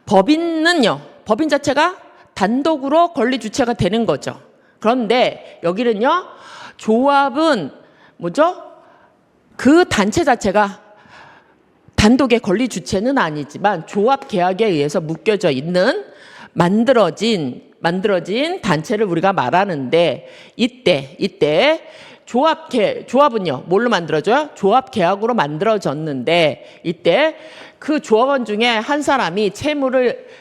법인은요, 법인 자체가 단독으로 권리 주체가 되는 거죠. 그런데 여기는요, 조합은 뭐죠? 그 단체 자체가 단독의 권리 주체는 아니지만 조합 계약에 의해서 묶여져 있는 만들어진 단체를 우리가 말하는데, 이때 조합은요, 뭘로 만들어져요? 조합 계약으로 만들어졌는데, 이때 그 조합원 중에 한 사람이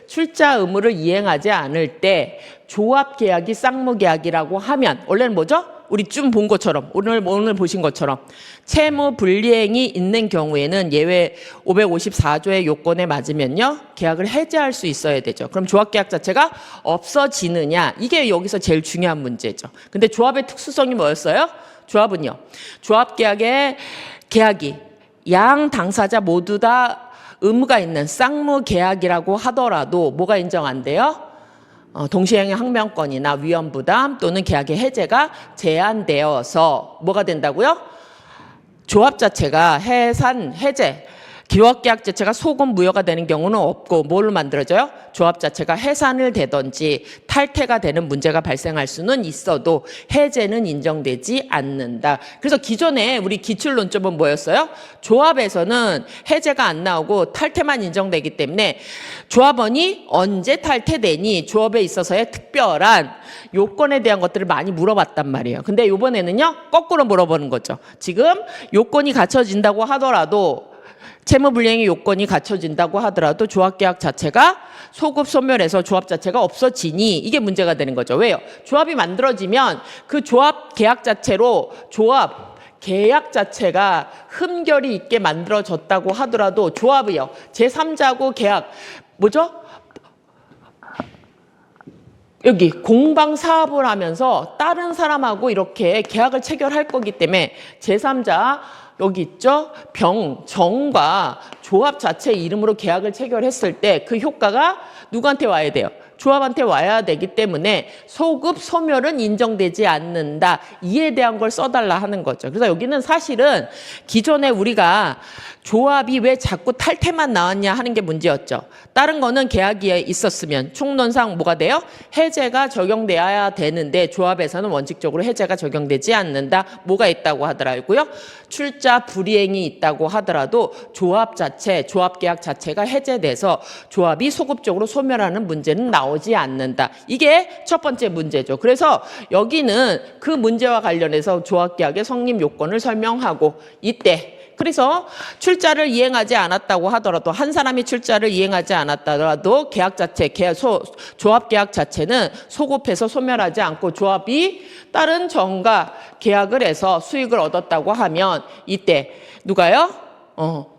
출자 의무를 이행하지 않을 때 조합 계약이 쌍무 계약이라고 하면, 원래는 뭐죠? 우리 좀 본 것처럼 오늘 보신 것처럼 채무 불이행이 있는 경우에는 예외 554조의 요건에 맞으면요 계약을 해지할 수 있어야 되죠. 그럼 조합계약 자체가 없어지느냐, 이게 여기서 제일 중요한 문제죠. 근데 조합의 특수성이 뭐였어요? 조합은요, 조합계약의 계약이 양 당사자 모두 다 의무가 있는 쌍무계약이라고 하더라도 뭐가 인정 안 돼요? 동시행의 항명권이나 위험부담 또는 계약의 해제가 제한되어서 뭐가 된다고요? 조합 자체가 해제, 조합계약 자체가 소급 무효가 되는 경우는 없고 뭘로 만들어져요? 조합 자체가 해산을 되든지 탈퇴가 되는 문제가 발생할 수는 있어도 해제는 인정되지 않는다. 그래서 기존에 우리 기출론점은 뭐였어요? 조합에서는 해제가 안 나오고 탈퇴만 인정되기 때문에 조합원이 언제 탈퇴되니 조합에 있어서의 특별한 요건에 대한 것들을 많이 물어봤단 말이에요. 근데 이번에는요 거꾸로 물어보는 거죠. 지금 요건이 갖춰진다고 하더라도 채무불이행의 요건이 갖춰진다고 하더라도 조합계약 자체가 소급 소멸해서 조합 자체가 없어지니 이게 문제가 되는 거죠. 왜요? 조합이 만들어지면 그 조합 계약 자체로 조합 계약 자체가 흠결이 있게 만들어졌다고 하더라도 조합이요 제3자하고 계약 뭐죠? 여기 공방 사업을 하면서 다른 사람하고 이렇게 계약을 체결할 거기 때문에 제3자 여기 있죠? 정과 조합 자체 이름으로 계약을 체결했을 때 그 효과가 누구한테 와야 돼요? 조합한테 와야 되기 때문에 소급 소멸은 인정되지 않는다. 이에 대한 걸 써달라 하는 거죠. 그래서 여기는 사실은 기존에 우리가 조합이 왜 자꾸 탈퇴만 나왔냐 하는 게 문제였죠. 다른 거는 계약이 있었으면 총론상 뭐가 돼요? 해제가 적용돼야 되는데 조합에서는 원칙적으로 해제가 적용되지 않는다. 뭐가 있다고 하더라고요? 출자 불이행이 있다고 하더라도 조합 자체, 조합 계약 자체가 해제돼서 조합이 소급적으로 소멸하는 문제는 나오지 않는다. 이게 첫 번째 문제죠. 그래서 여기는 그 문제와 관련해서 조합 계약의 성립 요건을 설명하고 이때 그래서 출자를 이행하지 않았다고 하더라도 한 사람이 출자를 이행하지 않았더라도 계약 자체, 조합 계약 자체는 소급해서 소멸하지 않고 조합이 다른 정과 계약을 해서 수익을 얻었다고 하면 이때 누가요?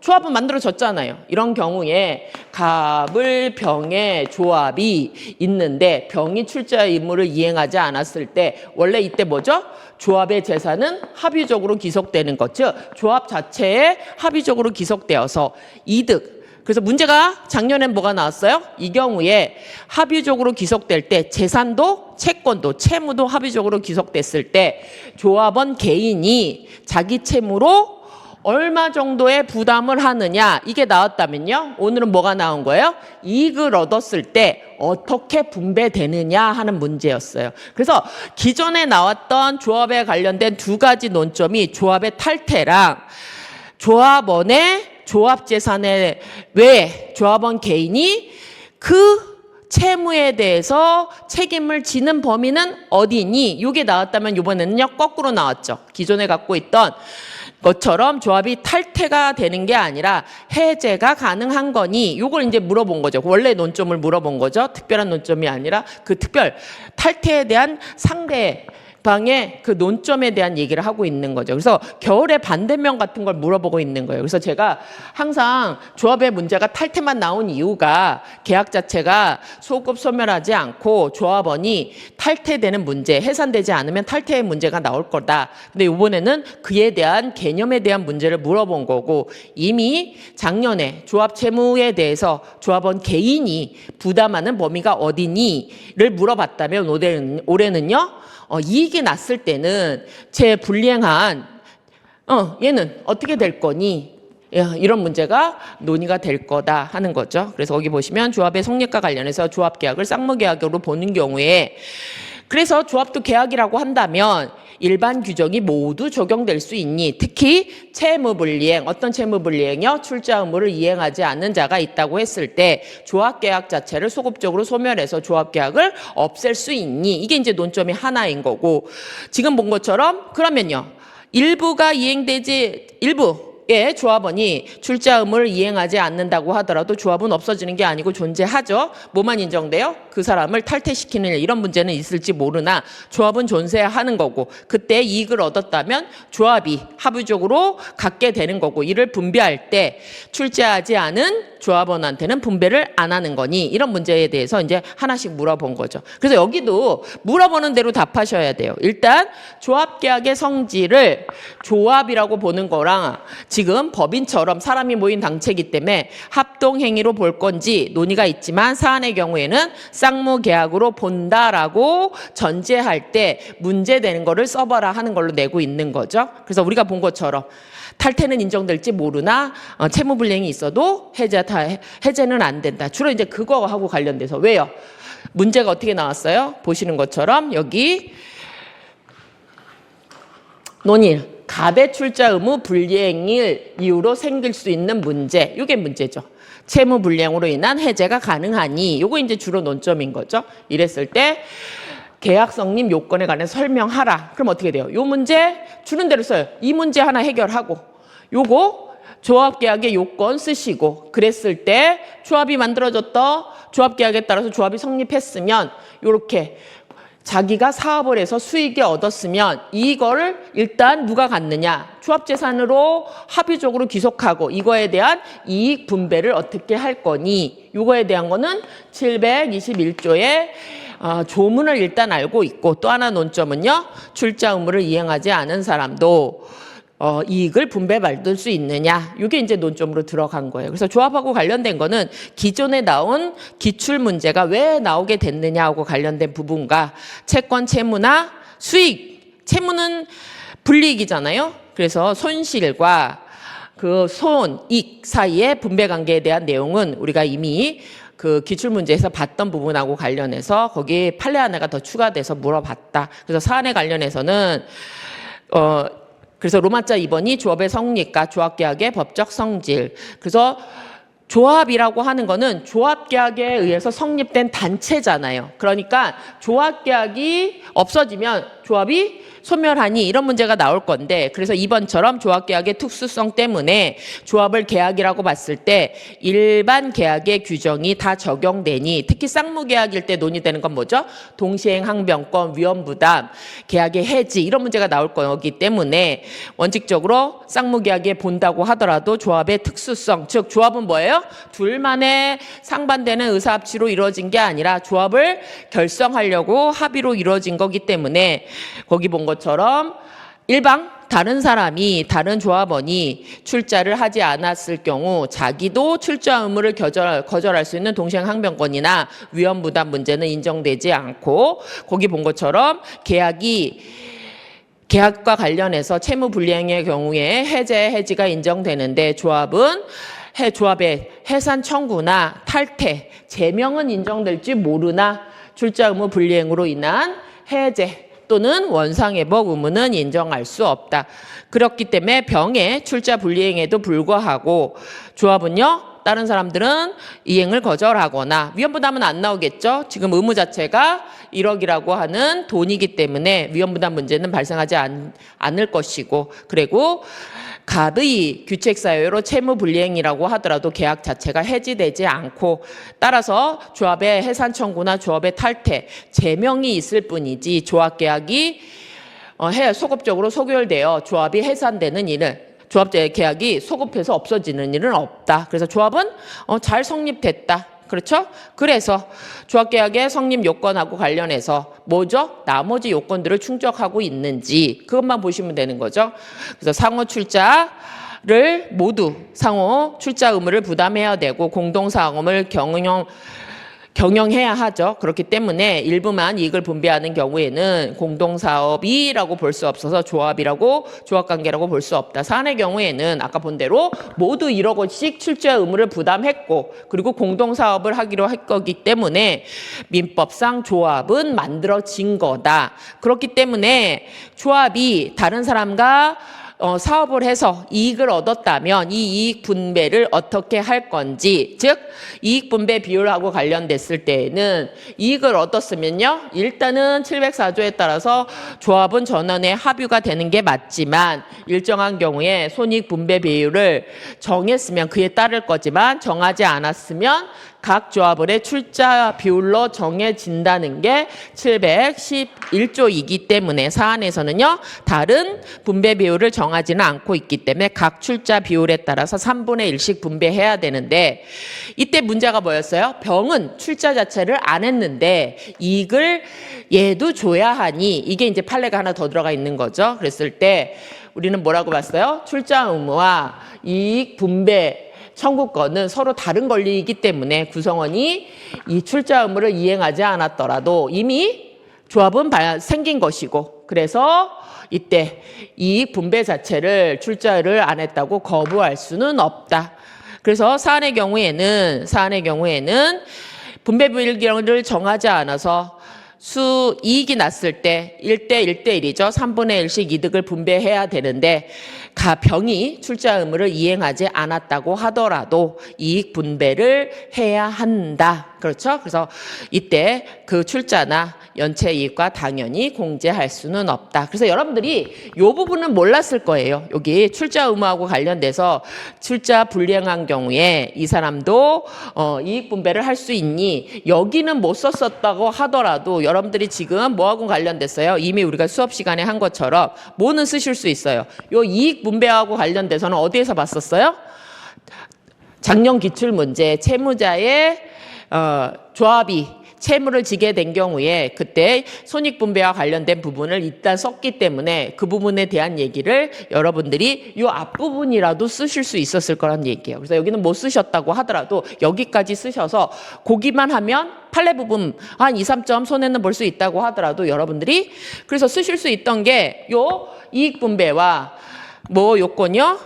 조합은 만들어졌잖아요. 이런 경우에 갑을 병의 조합이 있는데 병이 출자 의무를 이행하지 않았을 때 원래 이때 뭐죠? 조합의 재산은 합의적으로 기속되는 것, 즉 조합 자체에 합의적으로 기속되어서 이득. 그래서 문제가 작년엔 뭐가 나왔어요? 이 경우에 합의적으로 기속될 때 재산도 채권도 채무도 합의적으로 기속됐을 때 조합원 개인이 자기 채무로 얼마 정도의 부담을 하느냐 이게 나왔다면요. 오늘은 뭐가 나온 거예요? 이익을 얻었을 때 어떻게 분배되느냐 하는 문제였어요. 그래서 기존에 나왔던 조합에 관련된 두 가지 논점이 조합의 탈퇴랑 조합원의 조합재산의 외에 조합원 개인이 그 채무에 대해서 책임을 지는 범위는 어디니? 이게 나왔다면 이번에는요 거꾸로 나왔죠. 기존에 갖고 있던 것처럼 조합이 탈퇴가 되는 게 아니라 해제가 가능한 거니 이걸 이제 물어본 거죠. 원래 논점을 물어본 거죠. 특별한 논점이 아니라 그 특별 탈퇴에 대한 상대방의 그 논점에 대한 얘기를 하고 있는 거죠. 그래서 겨울에 반대명 같은 걸 물어보고 있는 거예요. 그래서 제가 항상 조합의 문제가 탈퇴만 나온 이유가 계약 자체가 소급 소멸하지 않고 조합원이 탈퇴되는 문제, 해산되지 않으면 탈퇴의 문제가 나올 거다. 근데 이번에는 그에 대한 개념에 대한 문제를 물어본 거고 이미 작년에 조합 채무에 대해서 조합원 개인이 부담하는 범위가 어디니를 물어봤다면 올해는요. 이익이 났을 때는 제 불이행한 얘는 어떻게 될 거니? 이런 문제가 논의가 될 거다 하는 거죠. 그래서 거기 보시면 조합의 성립과 관련해서 조합 계약을 쌍무계약으로 보는 경우에 그래서 조합도 계약이라고 한다면 일반 규정이 모두 적용될 수 있니? 특히 채무불이행, 어떤 채무불이행이요? 출자 의무를 이행하지 않는 자가 있다고 했을 때 조합계약 자체를 소급적으로 소멸해서 조합계약을 없앨 수 있니? 이게 이제 논점이 하나인 거고 지금 본 것처럼 그러면요. 일부가 이행되지 일부 조합원이 출자 의무를 이행하지 않는다고 하더라도 조합은 없어지는 게 아니고 존재하죠. 뭐만 인정돼요? 그 사람을 탈퇴시키는 일, 이런 문제는 있을지 모르나 조합은 존재하는 거고, 그때 이익을 얻었다면 조합이 합의적으로 갖게 되는 거고, 이를 분배할 때 출자하지 않은 조합원한테는 분배를 안 하는 거니, 이런 문제에 대해서 이제 하나씩 물어본 거죠. 그래서 여기도 물어보는 대로 답하셔야 돼요. 일단 조합계약의 성질을 조합이라고 보는 거랑 지금 법인처럼 사람이 모인 단체이기 때문에 합동행위로 볼 건지 논의가 있지만, 사안의 경우에는 쌍무계약으로 본다라고 전제할 때 문제되는 거를 써봐라 하는 걸로 내고 있는 거죠. 그래서 우리가 본 것처럼 탈퇴는 인정될지 모르나 채무불이행이 있어도 해제는 안 된다. 주로 이제 그거하고 관련돼서. 왜요? 문제가 어떻게 나왔어요? 보시는 것처럼 여기 논의, 갑의 출자 의무 불이행일 이유로 생길 수 있는 문제, 이게 문제죠. 채무 불이행으로 인한 해제가 가능하니, 요거 이제 주로 논점인 거죠. 이랬을 때 계약 성립 요건에 관해 설명하라. 그럼 어떻게 돼요? 요 문제 주는 대로 써요. 이 문제 하나 해결하고, 요거 조합계약의 요건 쓰시고, 그랬을 때 조합이 만들어졌다, 조합계약에 따라서 조합이 성립했으면 요렇게 자기가 사업을 해서 수익이 얻었으면 이거를 일단 누가 갖느냐, 조합재산으로 합의적으로 귀속하고 이거에 대한 이익 분배를 어떻게 할 거니, 이거에 대한 거는 721조의 조문을 일단 알고 있고, 또 하나 논점은요, 출자 의무를 이행하지 않은 사람도 이익을 분배받을 수 있느냐, 이게 이제 논점으로 들어간 거예요. 그래서 조합하고 관련된 거는 기존에 나온 기출 문제가 왜 나오게 됐느냐하고 관련된 부분과 채권 채무나 수익, 채무는 불이익이잖아요. 그래서 손실과 그 손익 사이의 분배 관계에 대한 내용은 우리가 이미 그 기출문제에서 봤던 부분하고 관련해서 거기에 판례 하나가 더 추가돼서 물어봤다. 그래서 사안에 관련해서는 그래서 로마자 2번이 조합의 성립과 조합계약의 법적 성질. 그래서 조합이라고 하는 거는 조합계약에 의해서 성립된 단체잖아요. 그러니까 조합계약이 없어지면 조합이 소멸하니, 이런 문제가 나올 건데, 그래서 이번처럼 조합계약의 특수성 때문에 조합을 계약이라고 봤을 때 일반 계약의 규정이 다 적용되니, 특히 쌍무계약일 때 논의되는 건 뭐죠? 동시행 항변권, 위험부담, 계약의 해지, 이런 문제가 나올 거기 때문에 원칙적으로 쌍무계약에 본다고 하더라도 조합의 특수성, 즉 조합은 뭐예요? 둘만의 상반되는 의사합치로 이루어진 게 아니라 조합을 결성하려고 합의로 이루어진 거기 때문에, 거기 본 것처럼 일방 다른 사람이, 다른 조합원이 출자를 하지 않았을 경우 자기도 출자 의무를 거절할 수 있는 동시행 항변권이나 위험부담 문제는 인정되지 않고, 거기 본 것처럼 계약과 관련해서 채무 불이행의 경우에 해지가 인정되는데, 조합의 해산 청구나 탈퇴, 제명은 인정될지 모르나 출자 의무 불이행으로 인한 해제 또는 원상회복 의무는 인정할 수 없다. 그렇기 때문에 병의 출자 불이행에도 불구하고 조합은요, 다른 사람들은 이행을 거절하거나, 위험부담은 안 나오겠죠. 지금 의무 자체가 1억이라고 하는 돈이기 때문에 위험부담 문제는 발생하지 않을 것이고, 그리고 갑의 규칙사유로 채무 불이행이라고 하더라도 계약 자체가 해지되지 않고, 따라서 조합의 해산 청구나 조합의 탈퇴, 제명이 있을 뿐이지 조합계약이 소급적으로 소결되어 조합이 해산되는 일은, 조합 계약이 소급해서 없어지는 일은 없다. 그래서 조합은 잘 성립됐다. 그렇죠? 그래서 조합계약의 성립 요건하고 관련해서 뭐죠? 나머지 요건들을 충족하고 있는지 그것만 보시면 되는 거죠. 그래서 상호 출자를 모두 상호 출자 의무를 부담해야 되고 공동사업을 경영해야 하죠. 그렇기 때문에 일부만 이익을 분배하는 경우에는 공동사업이라고 볼 수 없어서 조합관계라고 볼 수 없다. 사안의 경우에는 아까 본 대로 모두 1억 원씩 출자 의무를 부담했고, 그리고 공동사업을 하기로 할 거기 때문에 민법상 조합은 만들어진 거다. 그렇기 때문에 조합이 다른 사람과 사업을 해서 이익을 얻었다면 이 이익 분배를 어떻게 할 건지, 즉 이익 분배 비율하고 관련됐을 때에는 이익을 얻었으면요, 일단은 704조에 따라서 조합원 전원의 합의가 되는 게 맞지만 일정한 경우에 손익 분배 비율을 정했으면 그에 따를 거지만 정하지 않았으면 각 조합원의 출자 비율로 정해진다는 게 711조이기 때문에 사안에서는요, 다른 분배 비율을 정하지는 않고 있기 때문에 각 출자 비율에 따라서 3분의 1씩 분배해야 되는데, 이때 문제가 뭐였어요? 병은 출자 자체를 안 했는데 이익을 얘도 줘야 하니, 이게 이제 판례가 하나 더 들어가 있는 거죠. 그랬을 때 우리는 뭐라고 봤어요? 출자 의무와 이익 분배 청구권은 서로 다른 권리이기 때문에 구성원이 이 출자 의무를 이행하지 않았더라도 이미 조합은 생긴 것이고, 그래서 이때 이익 분배 자체를 출자를 안 했다고 거부할 수는 없다. 그래서 사안의 경우에는 분배 비율을 정하지 않아서 이익이 났을 때 1대 1대1이죠. 3분의 1씩 이득을 분배해야 되는데 병이 출자 의무를 이행하지 않았다고 하더라도 이익 분배를 해야 한다. 그렇죠? 그래서 이때 그 출자나 연체 이익과 당연히 공제할 수는 없다. 그래서 여러분들이 이 부분은 몰랐을 거예요. 여기 출자 의무하고 관련돼서 출자 불이행한 경우에 이 사람도 이익 분배를 할 수 있니? 여기는 못 썼었다고 하더라도 여러분들이 지금 뭐하고 관련됐어요? 이미 우리가 수업 시간에 한 것처럼 뭐는 쓰실 수 있어요. 요 이익 분배하고 관련돼서는 어디에서 봤었어요? 작년 기출문제, 채무자의 조합이 채무를 지게 된 경우에 그때 손익분배와 관련된 부분을 일단 썼기 때문에 그 부분에 대한 얘기를 여러분들이 이 앞부분이라도 쓰실 수 있었을 거란 얘기예요. 그래서 여기는 못 쓰셨다고 하더라도 여기까지 쓰셔서 고기만 하면 판례 부분 한 2, 3점 손해는 볼 수 있다고 하더라도 여러분들이 그래서 쓰실 수 있던 게 요 이익분배와 뭐 요건요,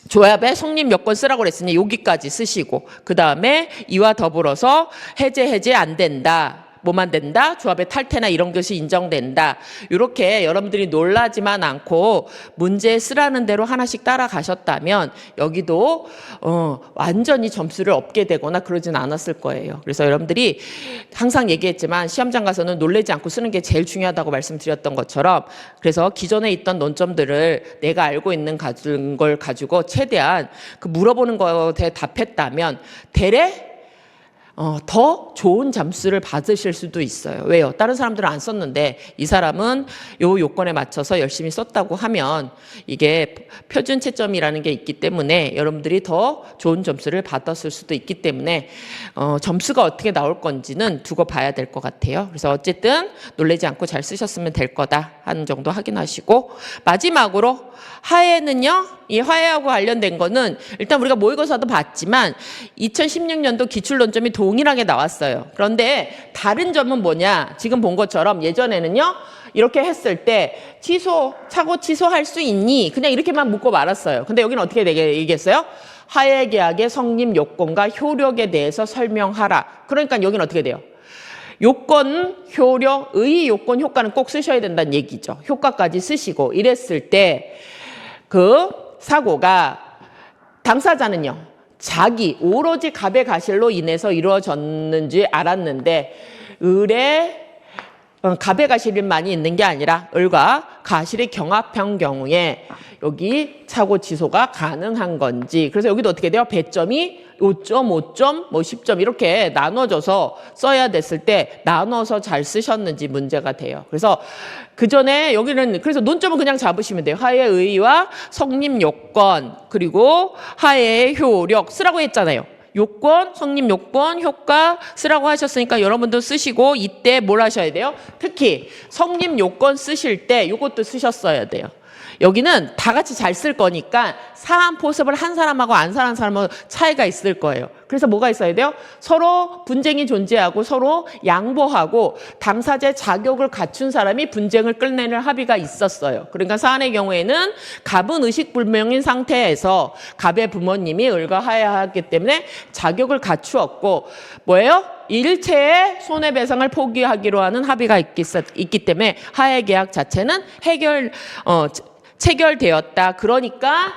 조합의 성립 요건 쓰라고 그랬으니 여기까지 쓰시고, 그 다음에 이와 더불어서 해제 안 된다. 뭐만 된다? 조합의 탈퇴나 이런 것이 인정된다. 이렇게 여러분들이 놀라지만 않고 문제 쓰라는 대로 하나씩 따라가셨다면 여기도 완전히 점수를 얻게 되거나 그러진 않았을 거예요. 그래서 여러분들이 항상 얘기했지만 시험장 가서는 놀라지 않고 쓰는 게 제일 중요하다고 말씀드렸던 것처럼, 그래서 기존에 있던 논점들을 내가 알고 있는 걸 가지고 최대한 그 물어보는 것에 답했다면 대래 더 좋은 점수를 받으실 수도 있어요. 왜요? 다른 사람들은 안 썼는데 이 사람은 요 요건에 맞춰서 열심히 썼다고 하면 이게 표준 채점이라는 게 있기 때문에 여러분들이 더 좋은 점수를 받았을 수도 있기 때문에 점수가 어떻게 나올 건지는 두고 봐야 될 것 같아요. 그래서 어쨌든 놀라지 않고 잘 쓰셨으면 될 거다 하는 정도 확인하시고, 마지막으로 하해는요, 이 하해하고 관련된 거는 일단 우리가 모의고사도 봤지만 2016년도 기출론점이 동일하게 나왔어요. 그런데 다른 점은 뭐냐? 지금 본 것처럼 예전에는요, 이렇게 했을 때 차고 취소할 수 있니? 그냥 이렇게만 묻고 말았어요. 근데 여기는 어떻게 얘기했어요? 하해 계약의 성립 요건과 효력에 대해서 설명하라. 그러니까 여기는 어떻게 돼요? 요건, 효력, 의 요건, 효과는 꼭 쓰셔야 된다는 얘기죠. 효과까지 쓰시고 이랬을 때 그 사고가 당사자는요, 오로지 갑의 가실로 인해서 이루어졌는지 알았는데 을의 갑의 가실만이 있는 게 아니라 을과 가실이 경합한 경우에 여기 차고 취소가 가능한 건지, 그래서 여기도 어떻게 돼요? 배점이 5점, 5점, 뭐 10점 이렇게 나눠져서 써야 됐을 때 나눠서 잘 쓰셨는지 문제가 돼요. 그래서 그 전에 여기는 그래서 논점은 그냥 잡으시면 돼요. 하해의 의의와 성립 요건, 그리고 하해의 효력 쓰라고 했잖아요. 요건, 성립 요건, 효과 쓰라고 하셨으니까 여러분도 쓰시고, 이때 뭘 하셔야 돼요? 특히 성립 요건 쓰실 때 요것도 쓰셨어야 돼요. 여기는 다 같이 잘 쓸 거니까 사안 포섭을 한 사람하고 안 한 사람은 차이가 있을 거예요. 그래서 뭐가 있어야 돼요? 서로 분쟁이 존재하고 서로 양보하고 당사자의 자격을 갖춘 사람이 분쟁을 끝내는 합의가 있었어요. 그러니까 사안의 경우에는 갑은 의식불명인 상태에서 갑의 부모님이 을과 하해하였기 때문에 자격을 갖추었고, 뭐예요? 일체의 손해배상을 포기하기로 하는 합의가 있기 때문에 하해 계약 자체는 체결되었다. 그러니까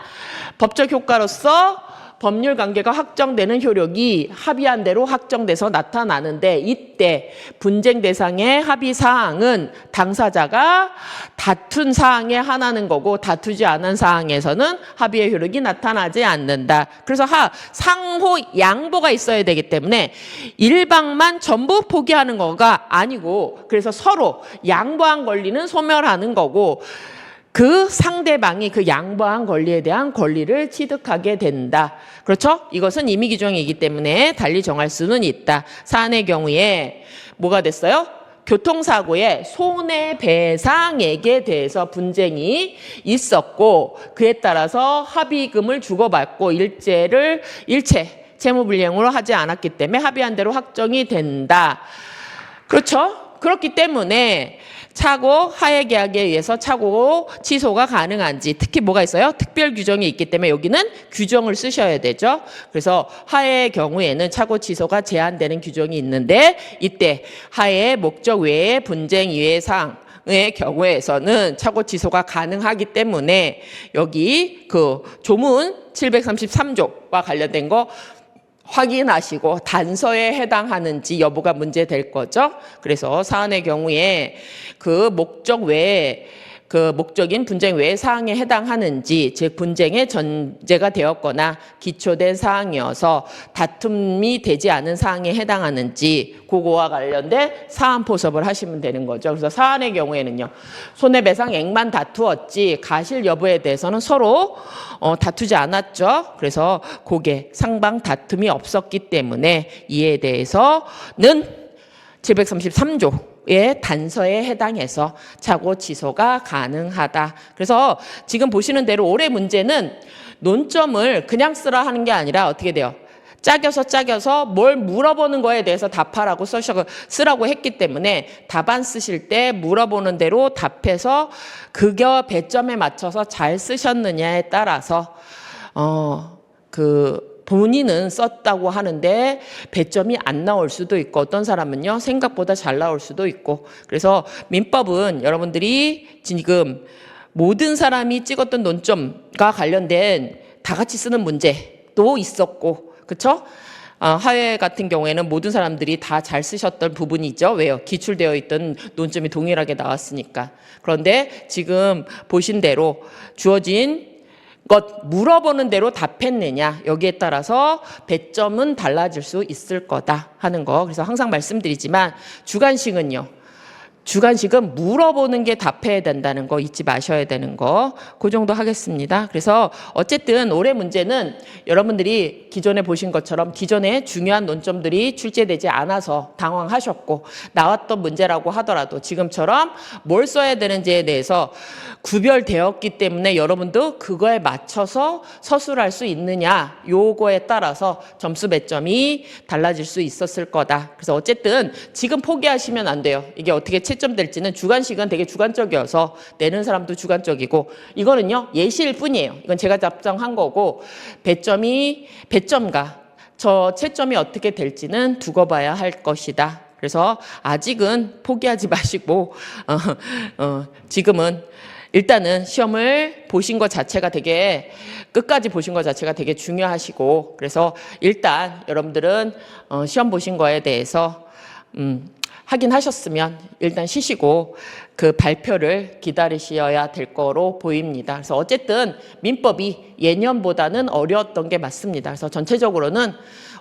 법적 효과로서 법률 관계가 확정되는 효력이 합의한 대로 확정돼서 나타나는데, 이때 분쟁 대상의 합의 사항은 당사자가 다툰 사항에 하나는 거고 다투지 않은 사항에서는 합의의 효력이 나타나지 않는다. 그래서 상호 양보가 있어야 되기 때문에 일방만 전부 포기하는 거가 아니고, 그래서 서로 양보한 권리는 소멸하는 거고, 그 상대방이 그 양보한 권리에 대한 권리를 취득하게 된다. 그렇죠? 이것은 임의 규정이기 때문에 달리 정할 수는 있다. 사안의 경우에 뭐가 됐어요? 교통사고의 손해배상액에 대해서 분쟁이 있었고, 그에 따라서 합의금을 주고받고 일체 채무불이행으로 하지 않았기 때문에 합의한 대로 확정이 된다. 그렇죠? 그렇기 때문에 차고 하해 계약에 의해서 차고 취소가 가능한지, 특히 뭐가 있어요? 특별 규정이 있기 때문에 여기는 규정을 쓰셔야 되죠. 그래서 하해의 경우에는 차고 취소가 제한되는 규정이 있는데, 이때 하해의 목적 외에 분쟁 이외의 사항의 경우에서는 차고 취소가 가능하기 때문에 여기 그 조문 733조와 관련된 거 확인하시고 단서에 해당하는지 여부가 문제될 거죠. 그래서 사안의 경우에 그 목적 외에 그 목적인 분쟁 외의 사항에 해당하는지, 즉 분쟁의 전제가 되었거나 기초된 사항이어서 다툼이 되지 않은 사항에 해당하는지, 그거와 관련된 사안 포섭을 하시면 되는 거죠. 그래서 사안의 경우에는요, 손해배상액만 다투었지 가실 여부에 대해서는 서로 다투지 않았죠. 그래서 그게 상방 다툼이 없었기 때문에 이에 대해서는 733조의 단서에 해당해서 차고 취소가 가능하다. 그래서 지금 보시는 대로 올해 문제는 논점을 그냥 쓰라 하는 게 아니라 어떻게 돼요? 짜겨서 뭘 물어보는 거에 대해서 답하라고 쓰라고 했기 때문에 답안 쓰실 때 물어보는 대로 답해서 그거 배점에 맞춰서 잘 쓰셨느냐에 따라서 본인은 썼다고 하는데 배점이 안 나올 수도 있고, 어떤 사람은요 생각보다 잘 나올 수도 있고. 그래서 민법은 여러분들이 지금 모든 사람이 찍었던 논점과 관련된 다 같이 쓰는 문제도 있었고, 그렇죠? 하해 같은 경우에는 모든 사람들이 다 잘 쓰셨던 부분이죠. 왜요? 기출되어 있던 논점이 동일하게 나왔으니까. 그런데 지금 보신 대로 주어진 것 물어보는 대로 답했느냐, 여기에 따라서 배점은 달라질 수 있을 거다 하는 거. 그래서 항상 말씀드리지만 주관식은 물어보는 게 답해야 된다는 거 잊지 마셔야 되는 거. 그 정도 하겠습니다. 그래서 어쨌든 올해 문제는 여러분들이 기존에 보신 것처럼 기존에 중요한 논점들이 출제되지 않아서 당황하셨고, 나왔던 문제라고 하더라도 지금처럼 뭘 써야 되는지에 대해서 구별되었기 때문에 여러분도 그거에 맞춰서 서술할 수 있느냐, 요거에 따라서 점수 배점이 달라질 수 있었을 거다. 그래서 어쨌든 지금 포기하시면 안 돼요. 이게 어떻게 채점 될지는 주관식은 되게 주관적이어서 내는 사람도 주관적이고, 이거는요 예시일 뿐이에요. 이건 제가 작성한 거고, 배점과 저 채점이 어떻게 될지는 두고 봐야 할 것이다. 그래서 아직은 포기하지 마시고 지금은 일단은 시험을 보신 것 자체가 되게, 끝까지 보신 것 자체가 되게 중요하시고, 그래서 일단 여러분들은 시험 보신 거에 대해서 확인하셨으면 일단 쉬시고 그 발표를 기다리셔야 될 거로 보입니다. 그래서 어쨌든 민법이 예년보다는 어려웠던 게 맞습니다. 그래서 전체적으로는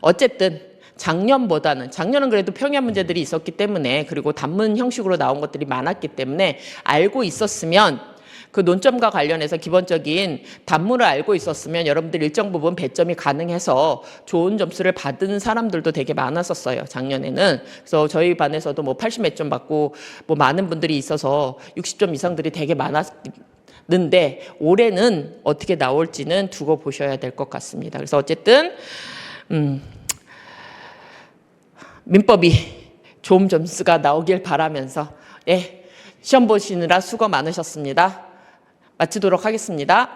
어쨌든 작년은 그래도 평야 문제들이 있었기 때문에, 그리고 단문 형식으로 나온 것들이 많았기 때문에 알고 있었으면, 그 논점과 관련해서 기본적인 단문을 알고 있었으면 여러분들 일정 부분 배점이 가능해서 좋은 점수를 받은 사람들도 되게 많았었어요, 작년에는. 그래서 저희 반에서도 뭐 80 몇 점 받고 뭐 많은 분들이 있어서 60점 이상들이 되게 많았는데, 올해는 어떻게 나올지는 두고 보셔야 될 것 같습니다. 그래서 어쨌든 민법이 좋은 점수가 나오길 바라면서 시험 보시느라 수고 많으셨습니다. 마치도록 하겠습니다.